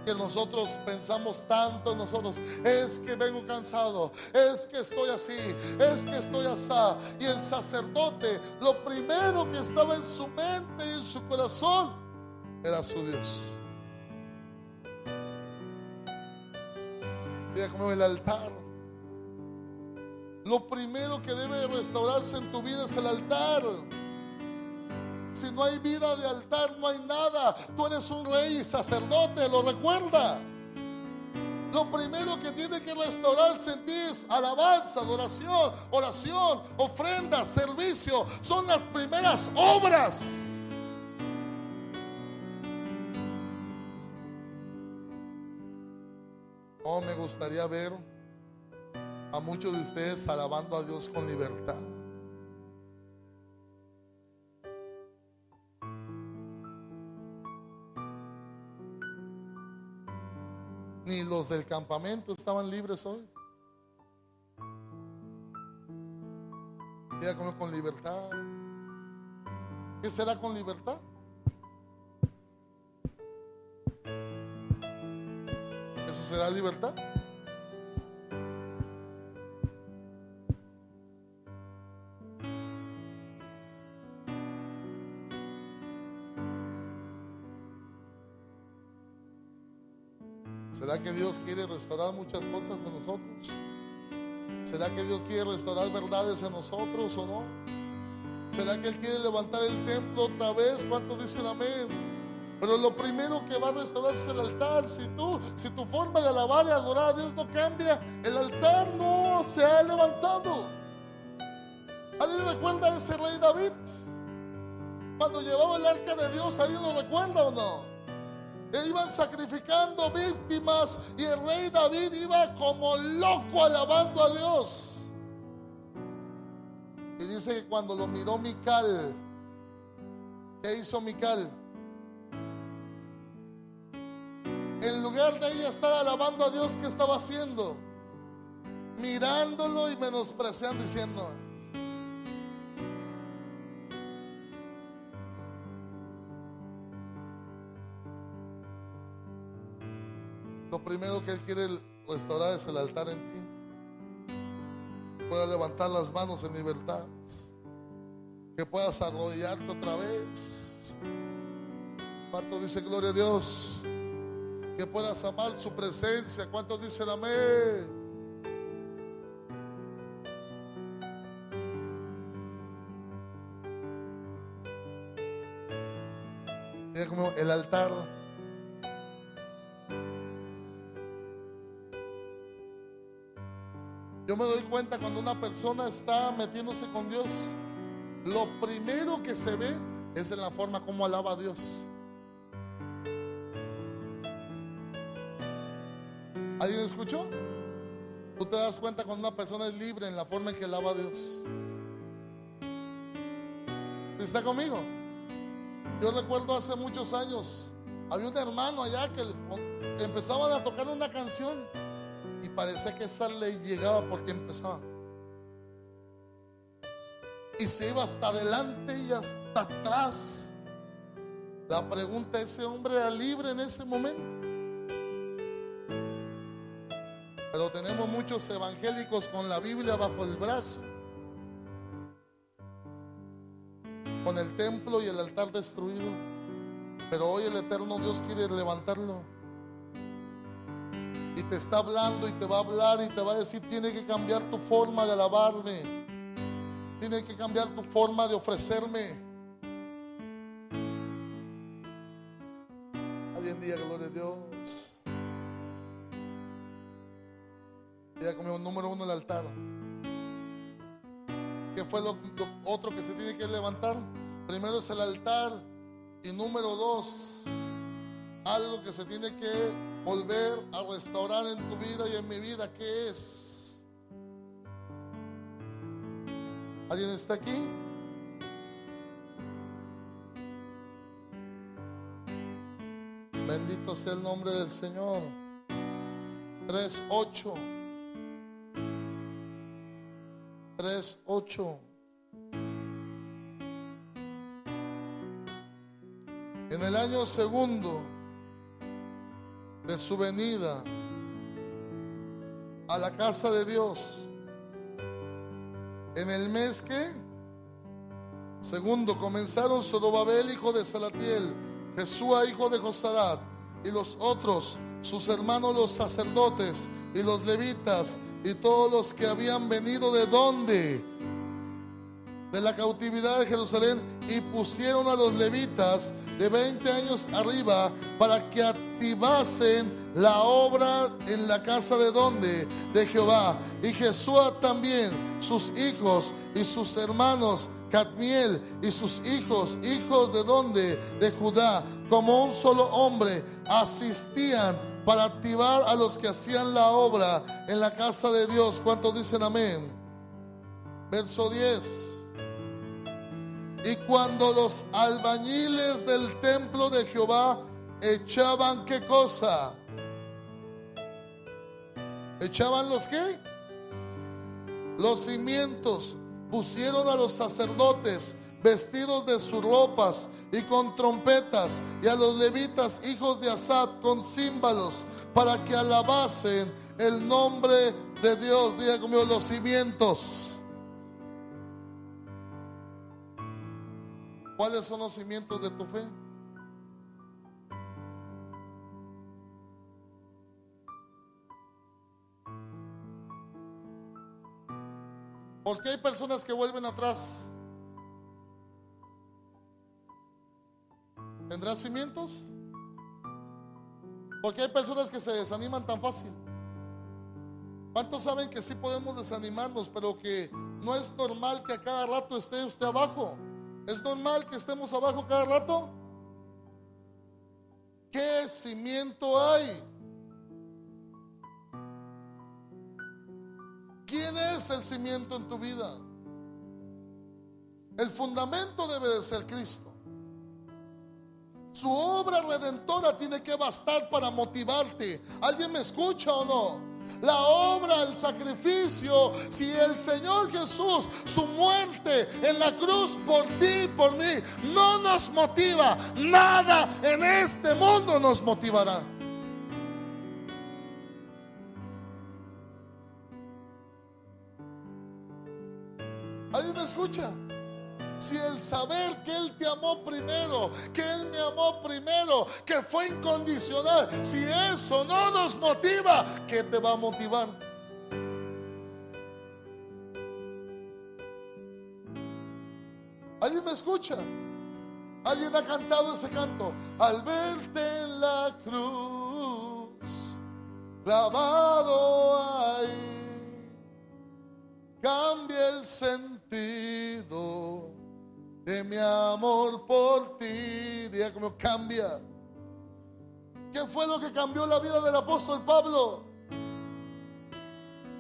Que nosotros pensamos tanto en nosotros. Es que vengo cansado, es que estoy así, es que estoy asá. Y el sacerdote, lo primero que estaba en su mente y en su corazón era su Dios. Mira como el altar. Lo primero que debe restaurarse en tu vida es el altar. Si no hay vida de altar, no hay nada. Tú eres un rey y sacerdote, lo recuerda. Lo primero que tiene que restaurarse en ti es alabanza, adoración, oración, ofrenda, servicio. Son las primeras obras. Oh, me gustaría ver a muchos de ustedes alabando a Dios con libertad. Ni los del campamento estaban libres hoy. Mira como con libertad. ¿Qué será con libertad? ¿Eso será libertad? ¿Será que Dios quiere restaurar muchas cosas en nosotros? ¿Será que Dios quiere restaurar verdades en nosotros o no? ¿Será que Él quiere levantar el templo otra vez? ¿Cuántos dicen amén? Pero lo primero que va a restaurar es el altar. Si tu forma de alabar y adorar a Dios no cambia, el altar no se ha levantado. ¿Alguien recuerda a ese rey David? Cuando llevaba el arca de Dios, ¿alguien lo recuerda o no? Iban sacrificando víctimas y el rey David iba como loco alabando a Dios. Y dice que cuando lo miró Mical, ¿qué hizo Mical? En lugar de ella estar alabando a Dios, ¿qué estaba haciendo? Mirándolo y menospreciando, diciendo: lo primero que Él quiere restaurar es el altar en ti. Puedas levantar las manos en libertad, que puedas arrodillarte otra vez. ¿Cuántos dicen gloria a Dios? Que puedas amar su presencia. ¿Cuántos dicen amén? Mira como el altar. Yo me doy cuenta cuando una persona está metiéndose con Dios, lo primero que se ve es en la forma como alaba a Dios. ¿Alguien escuchó? Tú te das cuenta cuando una persona es libre en la forma en que alaba a Dios. ¿Sí está conmigo? Yo recuerdo hace muchos años, había un hermano allá que empezaban a tocar una canción y parecía que esa le llegaba porque empezaba. Y se iba hasta adelante y hasta atrás. La pregunta: ¿ese hombre era libre en ese momento? Pero tenemos muchos evangélicos con la Biblia bajo el brazo, con el templo y el altar destruido. Pero hoy el eterno Dios quiere levantarlo. Y te está hablando y te va a hablar y te va a decir: tiene que cambiar tu forma de alabarme, tiene que cambiar tu forma de ofrecerme. Alguien diga gloria a Dios. Diga conmigo: número uno, el altar. ¿Qué fue lo otro que se tiene que levantar? Primero es el altar. Y número dos, algo que se tiene que volver a restaurar en tu vida y en mi vida. ¿Qué es? ¿Alguien está aquí? Bendito sea el nombre del Señor. 3:8. 3:8. En el año segundo de su venida a la casa de Dios, en el mes que segundo, comenzaron Zorobabel hijo de Salatiel, Jesúa hijo de Josadat, y los otros sus hermanos los sacerdotes y los levitas y todos los que habían venido de ¿dónde? De la cautividad de Jerusalén, y pusieron a los levitas de 20 años arriba para que activasen la obra en la casa de ¿dónde? De Jehová. Y Jesúa también, sus hijos y sus hermanos Cadmiel y sus hijos, hijos de ¿dónde? De Judá, como un solo hombre, asistían para activar a los que hacían la obra en la casa de Dios. ¿Cuántos dicen amén? Verso 10. Y cuando los albañiles del templo de Jehová echaban ¿qué cosa? ¿Echaban los qué? Los cimientos. Pusieron a los sacerdotes vestidos de sus ropas y con trompetas, y a los levitas hijos de Asaf con címbalos, para que alabasen el nombre de Dios. Diga conmigo: los cimientos. ¿Cuáles son los cimientos de tu fe? ¿Por qué hay personas que vuelven atrás? ¿Tendrá cimientos? Porque hay personas que se desaniman tan fácil. ¿Cuántos saben que sí podemos desanimarnos, pero que no es normal que a cada rato esté usted abajo? ¿Es normal que estemos abajo cada rato? ¿Qué cimiento hay? ¿Quién es el cimiento en tu vida? El fundamento debe de ser Cristo. Su obra redentora tiene que bastar para motivarte. ¿Alguien me escucha o no? La obra, el sacrificio, si el Señor Jesús, su muerte en la cruz por ti y por mí, no nos motiva, nada en este mundo nos motivará. ¿Alguien me escucha? Si el saber que Él te amó primero, que Él me amó primero, que fue incondicional, si eso no nos motiva, ¿qué te va a motivar? ¿Alguien me escucha? ¿Alguien ha cantado ese canto? Al verte en la cruz, clavado ahí, cambia el sentido de mi amor por ti. Diga como cambia. ¿Qué fue lo que cambió la vida del apóstol Pablo?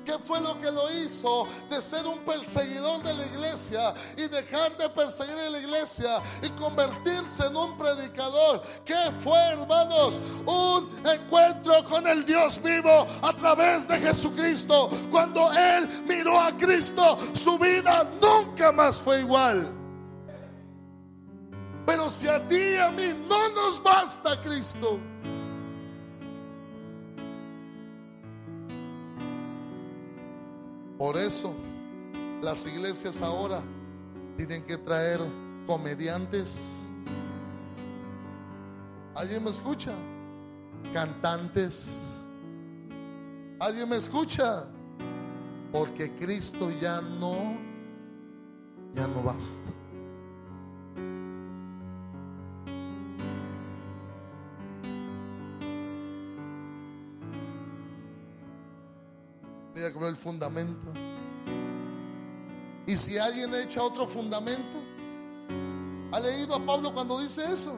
¿Qué fue lo que lo hizo de ser un perseguidor de la iglesia y dejar de perseguir a la iglesia y convertirse en un predicador? ¿Qué fue, hermanos? Un encuentro con el Dios vivo a través de Jesucristo. Cuando él miró a Cristo, su vida nunca más fue igual. Pero si a ti y a mí no nos basta Cristo, por eso las iglesias ahora tienen que traer comediantes. ¿Alguien me escucha? Cantantes. ¿Alguien me escucha? Porque Cristo ya no basta. Como el fundamento. Y si alguien echa otro fundamento, ¿ha leído a Pablo cuando dice eso?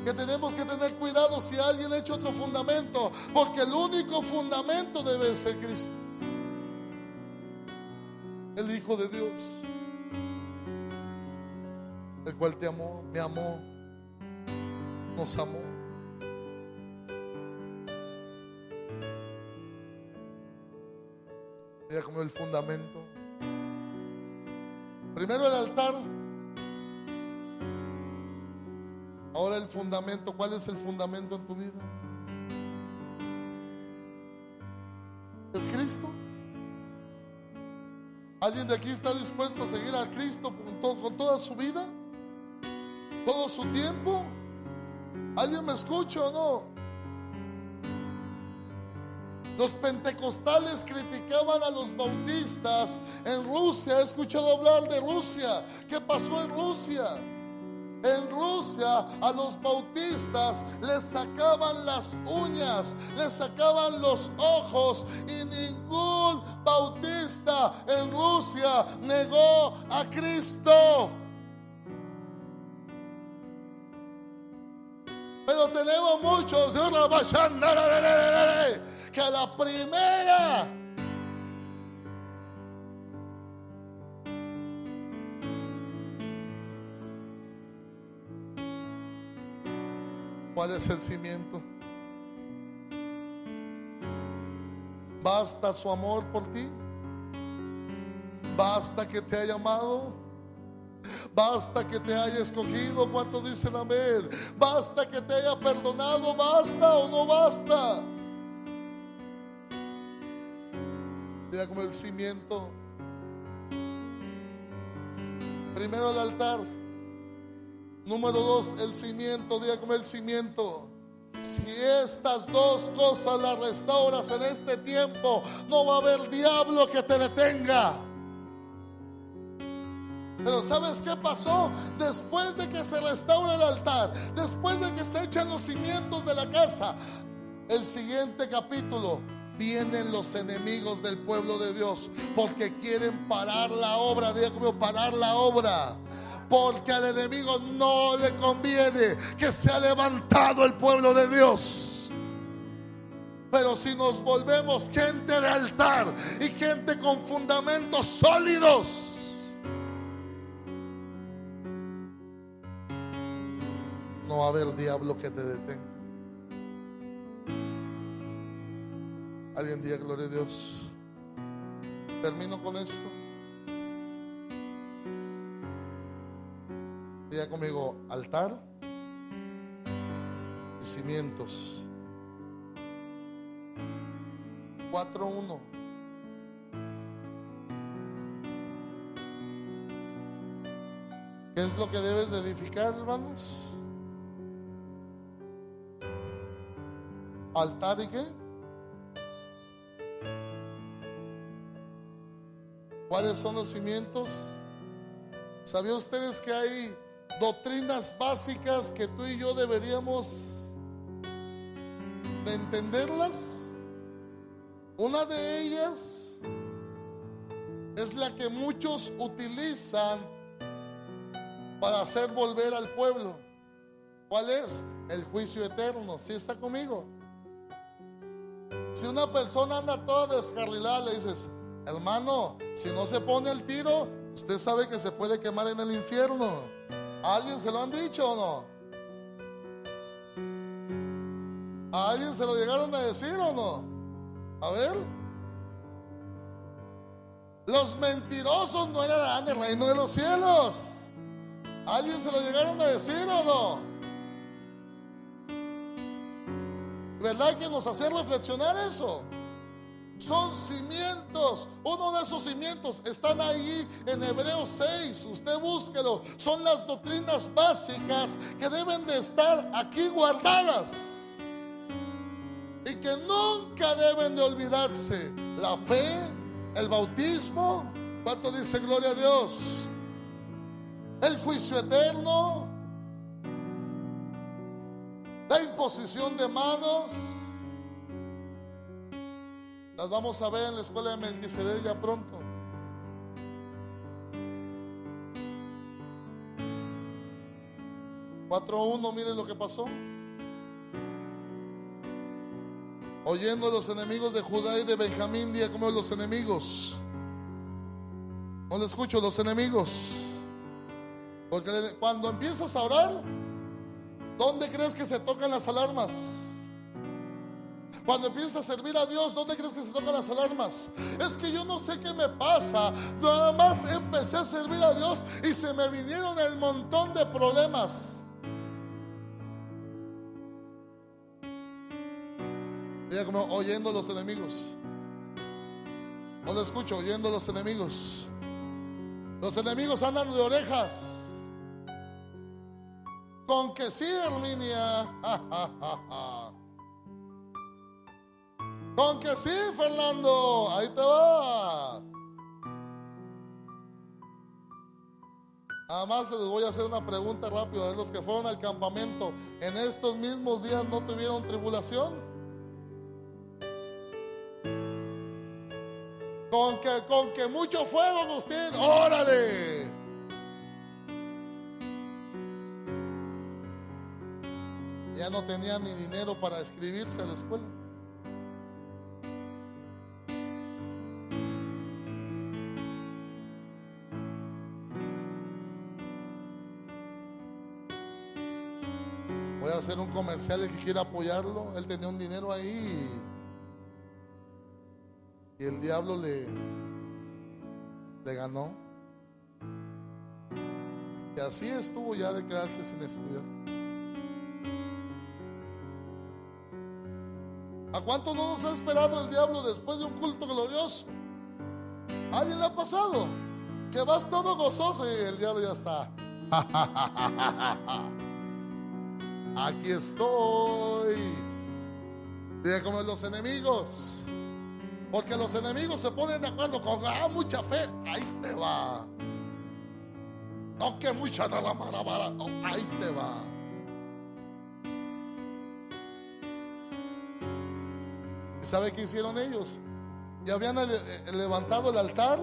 Que tenemos que tener cuidado si alguien echa otro fundamento, porque el único fundamento debe ser Cristo, el Hijo de Dios, el cual te amó, me amó, nos amó. Como el fundamento. Primero el altar, ahora el fundamento. ¿Cuál es el fundamento en tu vida? ¿Es Cristo? ¿Alguien de aquí está dispuesto a seguir a Cristo con toda su vida? ¿Todo su tiempo? ¿Alguien me escucha o no? Los pentecostales criticaban a los bautistas en Rusia. He escuchado hablar de Rusia. ¿Qué pasó en Rusia? En Rusia a los bautistas les sacaban las uñas, les sacaban los ojos, y ningún bautista en Rusia negó a Cristo. Pero tenemos muchos que a la primera ¿cuál es el cimiento? ¿Basta su amor por ti? ¿Basta que te haya amado? ¿Basta que te haya escogido? ¿Cuántos dicen amén? ¿Basta que te haya perdonado? ¿Basta o no basta? Mira como el cimiento. Primero el altar. Número 2, el cimiento. Diga como el cimiento. Si estas dos cosas las restauras en este tiempo, no va a haber diablo que te detenga. Pero ¿sabes qué pasó? Después de que se restaura el altar, después de que se echan los cimientos de la casa, el siguiente capítulo, vienen los enemigos del pueblo de Dios, porque quieren parar la obra. Diga conmigo, parar la obra. Porque al enemigo no le conviene que sea levantado el pueblo de Dios. Pero si nos volvemos gente de altar y gente con fundamentos sólidos, no va a haber diablo que te detenga. Alguien diga gloria a Dios. Termino con esto. Diga conmigo, altar y cimientos. 4:1. ¿Qué es lo que debes de edificar, hermanos? ¿Altar y qué? ¿Cuáles son los cimientos? ¿Sabían ustedes que hay doctrinas básicas que tú y yo deberíamos de entenderlas? Una de ellas es la que muchos utilizan para hacer volver al pueblo. ¿Cuál es? El juicio eterno. ¿Sí está conmigo? Si una persona anda toda descarrilada, le dices: hermano, si no se pone el tiro, usted sabe que se puede quemar en el infierno. ¿A alguien se lo han dicho o no? ¿A alguien se lo llegaron a decir o no? A ver. Los mentirosos no heredarán el reino de los cielos. ¿A alguien se lo llegaron a decir o no? ¿Verdad que nos hace reflexionar eso? Son cimientos. Uno de esos cimientos están ahí en Hebreos 6. Usted búsquelo. Son las doctrinas básicas que deben de estar aquí guardadas y que nunca deben de olvidarse. La fe, el bautismo. ¿Cuánto dice gloria a Dios? El juicio eterno, la imposición de manos. Las vamos a ver en la escuela de Melquisedec ya pronto. (4:1). Miren lo que pasó. Oyendo los enemigos de Judá y de Benjamín, diga como los enemigos. No le escucho, los enemigos. Porque cuando empiezas a orar, ¿dónde crees que se tocan las alarmas? Cuando empiezas a servir a Dios, ¿dónde crees que se tocan las alarmas? Es que yo no sé qué me pasa. Nada más empecé a servir a Dios y se me vinieron el montón de problemas. Diga como oyendo los enemigos. No lo escucho, oyendo los enemigos. Los enemigos andan de orejas. Con que sí, Herminia. Con que sí, Fernando. Ahí te va. Además les voy a hacer una pregunta rápida. De los que fueron al campamento, ¿en estos mismos días no tuvieron tribulación? Con que mucho fuego, Agustín. ¡Órale! Ya no tenía ni dinero para inscribirse a la escuela. Voy a hacer un comercial, el que quiera apoyarlo. Él tenía un dinero ahí y el diablo le ganó. Y así estuvo ya de quedarse sin estudiar. ¿A cuánto no nos ha esperado el diablo después de un culto glorioso? ¿A alguien le ha pasado? Que vas todo gozoso y el diablo ya está. Aquí estoy. Diga como los enemigos. Porque los enemigos se ponen de acuerdo con mucha fe. Ahí te va. No, que mucha de la marabara. Oh, ahí te va. ¿Y sabe qué hicieron ellos? Ya habían levantado el altar.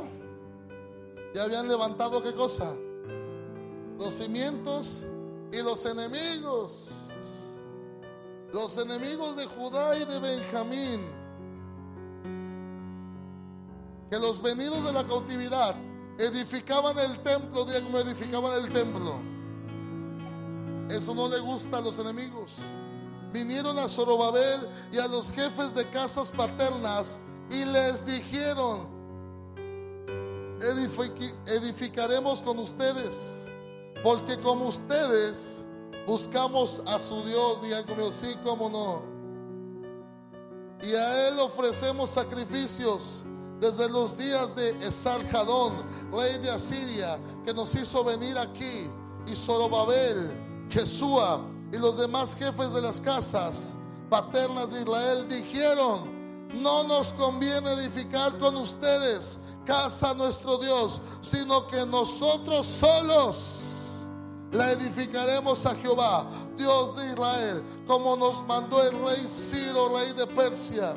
Ya habían levantado, ¿qué cosa? Los cimientos y los enemigos. Los enemigos de Judá y de Benjamín, que los venidos de la cautividad edificaban el templo. Diga como edificaban el templo. Eso no le gusta a los enemigos. Vinieron a Zorobabel y a los jefes de casas paternas y les dijeron: edificaremos con ustedes, porque como ustedes buscamos a su Dios. Digan conmigo, sí, cómo no. Y a él ofrecemos sacrificios desde los días de Esarhadón, rey de Asiria, que nos hizo venir aquí. Y Zorobabel, Jesúa y los demás jefes de las casas paternas de Israel dijeron: no nos conviene edificar con ustedes casa a nuestro Dios, sino que nosotros solos la edificaremos a Jehová, Dios de Israel, como nos mandó el rey Ciro, rey de Persia.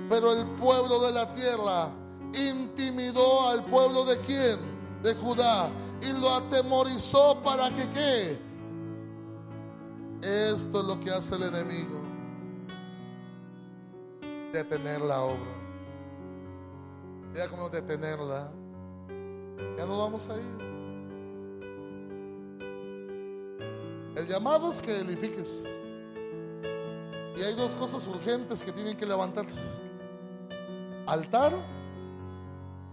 Pero el pueblo de la tierra intimidó al pueblo de ¿quién? De Judá, y lo atemorizó para que ¿qué? Esto es lo que hace el enemigo: detener la obra. Ya como detenerla. Ya no vamos a ir. El llamado es que edifiques. Y hay dos cosas urgentes que tienen que levantarse: altar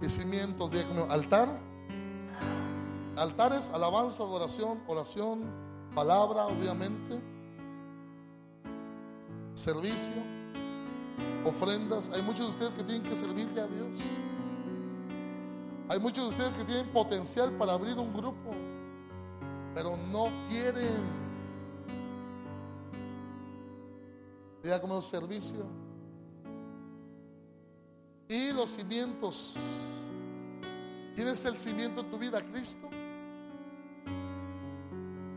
y cimientos. Diga conmigo, altar. Altar es alabanza, adoración, oración, palabra, obviamente, servicio, ofrendas. Hay muchos de ustedes que tienen que servirle a Dios. Hay muchos de ustedes que tienen potencial para abrir un grupo, pero no quieren. Diga como servicio. Y los cimientos. ¿Quién es el cimiento en tu vida? Cristo.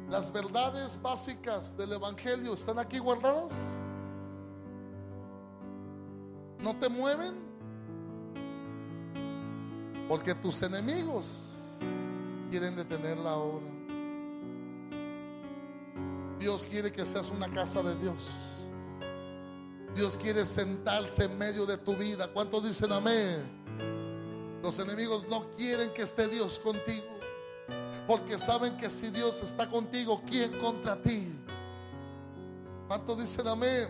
Las verdades básicas del Evangelio están aquí guardadas. No te mueven, porque tus enemigos quieren detener la obra. Dios quiere que seas una casa de Dios. Dios quiere sentarse en medio de tu vida. ¿Cuántos dicen amén? Los enemigos no quieren que esté Dios contigo, porque saben que si Dios está contigo, ¿quién contra ti? ¿Cuántos dicen amén?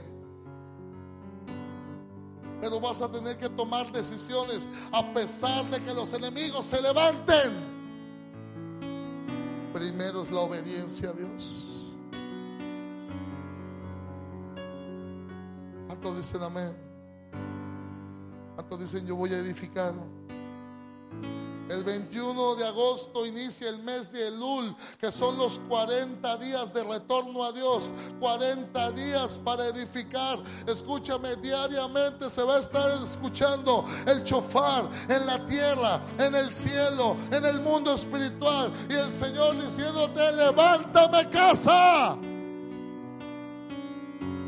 Pero vas a tener que tomar decisiones a pesar de que los enemigos se levanten. Primero es la obediencia a Dios. ¿Cuántos dicen amén? ¿Cuántos dicen yo voy a edificar? El 21 de agosto inicia el mes de Elul, que son los 40 días de retorno a Dios. 40 días para edificar. Escúchame, diariamente se va a estar escuchando el shofar en la tierra, en el cielo, en el mundo espiritual. Y el Señor diciéndote: levántame, casa.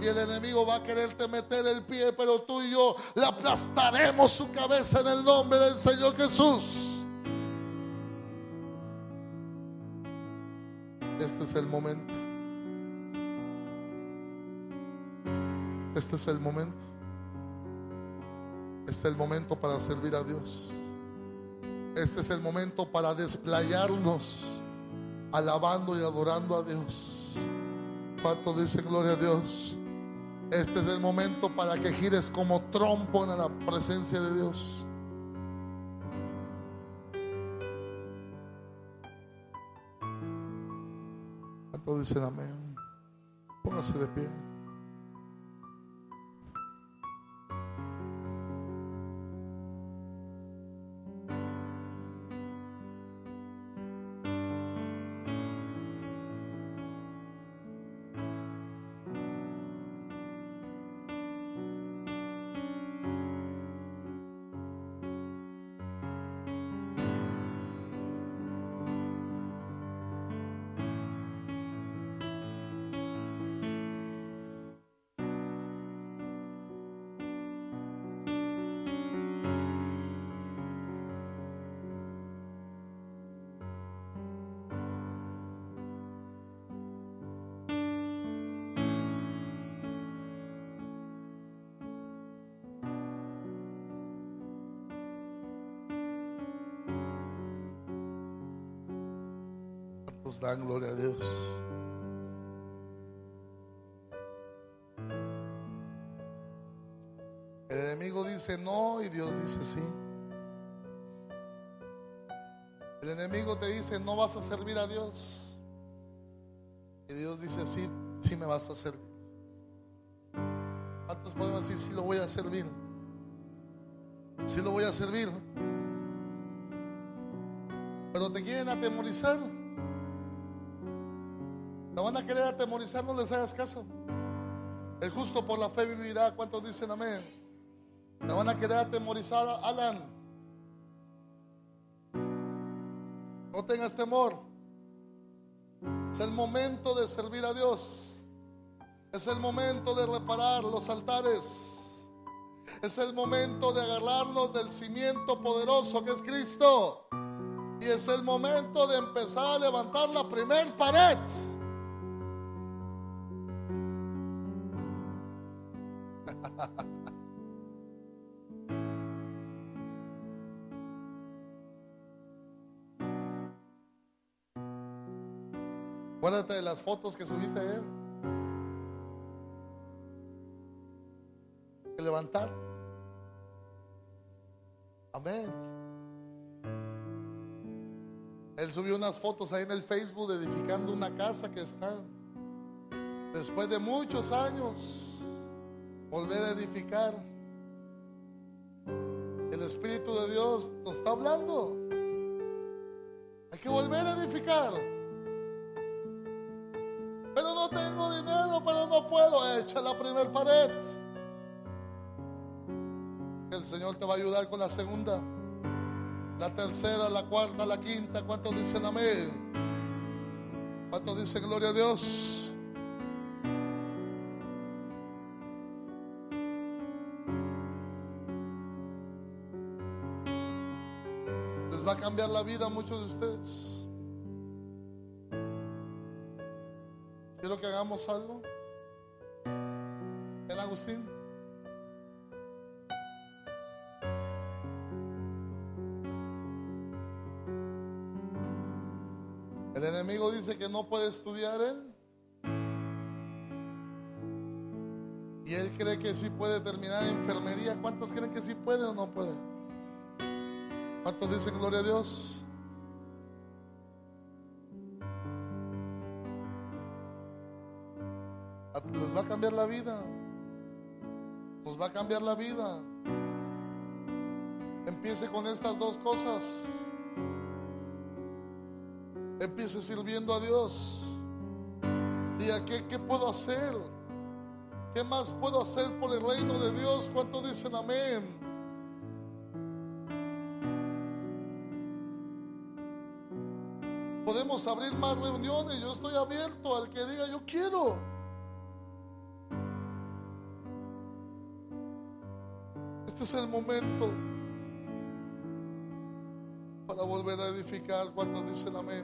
Y el enemigo va a quererte meter el pie, pero tú y yo le aplastaremos su cabeza en el nombre del Señor Jesús. Este es el momento. Este es el momento. Este es el momento para servir a Dios. Este es el momento para desplayarnos alabando y adorando a Dios. ¿Cuánto dicen gloria a Dios? Este es el momento para que gires como trompo en la presencia de Dios. ¿Cuántos dicen amén? Póngase de pie. Pues dan gloria a Dios. El enemigo dice no y Dios dice sí. El enemigo te dice no vas a servir a Dios y Dios dice sí, sí me vas a servir. ¿Cuántos podemos decir sí lo voy a servir? Sí lo voy a servir. Pero te quieren atemorizar. Te van a querer atemorizar, no les hagas caso. El justo por la fe vivirá. ¿Cuántos dicen amén? Te van a querer atemorizar, Alan. No tengas temor. Es el momento de servir a Dios. Es el momento de reparar los altares. Es el momento de agarrarnos del cimiento poderoso que es Cristo. Y es el momento de empezar a levantar la primer pared. Acuérdate de las fotos que subiste ayer. Que levantar. Amén. Él subió unas fotos ahí en el Facebook de edificando una casa que está después de muchos años volver a edificar. El Espíritu de Dios nos está hablando. Hay que volver a edificar. Pero no tengo dinero, pero no puedo. Echa la primer pared. El Señor te va a ayudar con la segunda, la tercera, la cuarta, la quinta. ¿Cuántos dicen amén? ¿Cuántos dicen gloria a Dios? Les va a cambiar la vida a muchos de ustedes. Quiero que hagamos algo. ¿En Agustín? El enemigo dice que no puede estudiar él. Y él cree que sí puede terminar en enfermería. ¿Cuántos creen que sí puede o no puede? ¿Cuántos dicen gloria a Dios? Les va a cambiar la vida. Nos va a cambiar la vida. Empiece con estas dos cosas. Empiece sirviendo a Dios. Diga, ¿qué puedo hacer? ¿Qué más puedo hacer por el reino de Dios? ¿Cuántos dicen amén? Podemos abrir más reuniones. Yo estoy abierto al que diga yo quiero. Este es el momento para volver a edificar. ¿Cuántos dicen amén?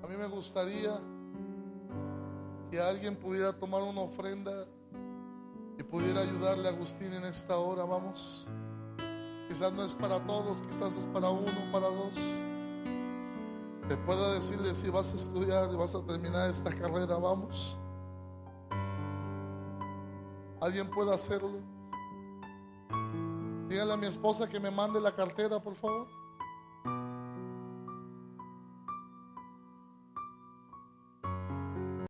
A mí me gustaría que alguien pudiera tomar una ofrenda y pudiera ayudarle a Agustín en esta hora. Vamos. Quizás no es para todos, quizás es para uno, para dos. Que pueda decirle si vas a estudiar y vas a terminar esta carrera. Vamos. ¿Alguien puede hacerlo? Dígale a mi esposa que me mande la cartera, por favor.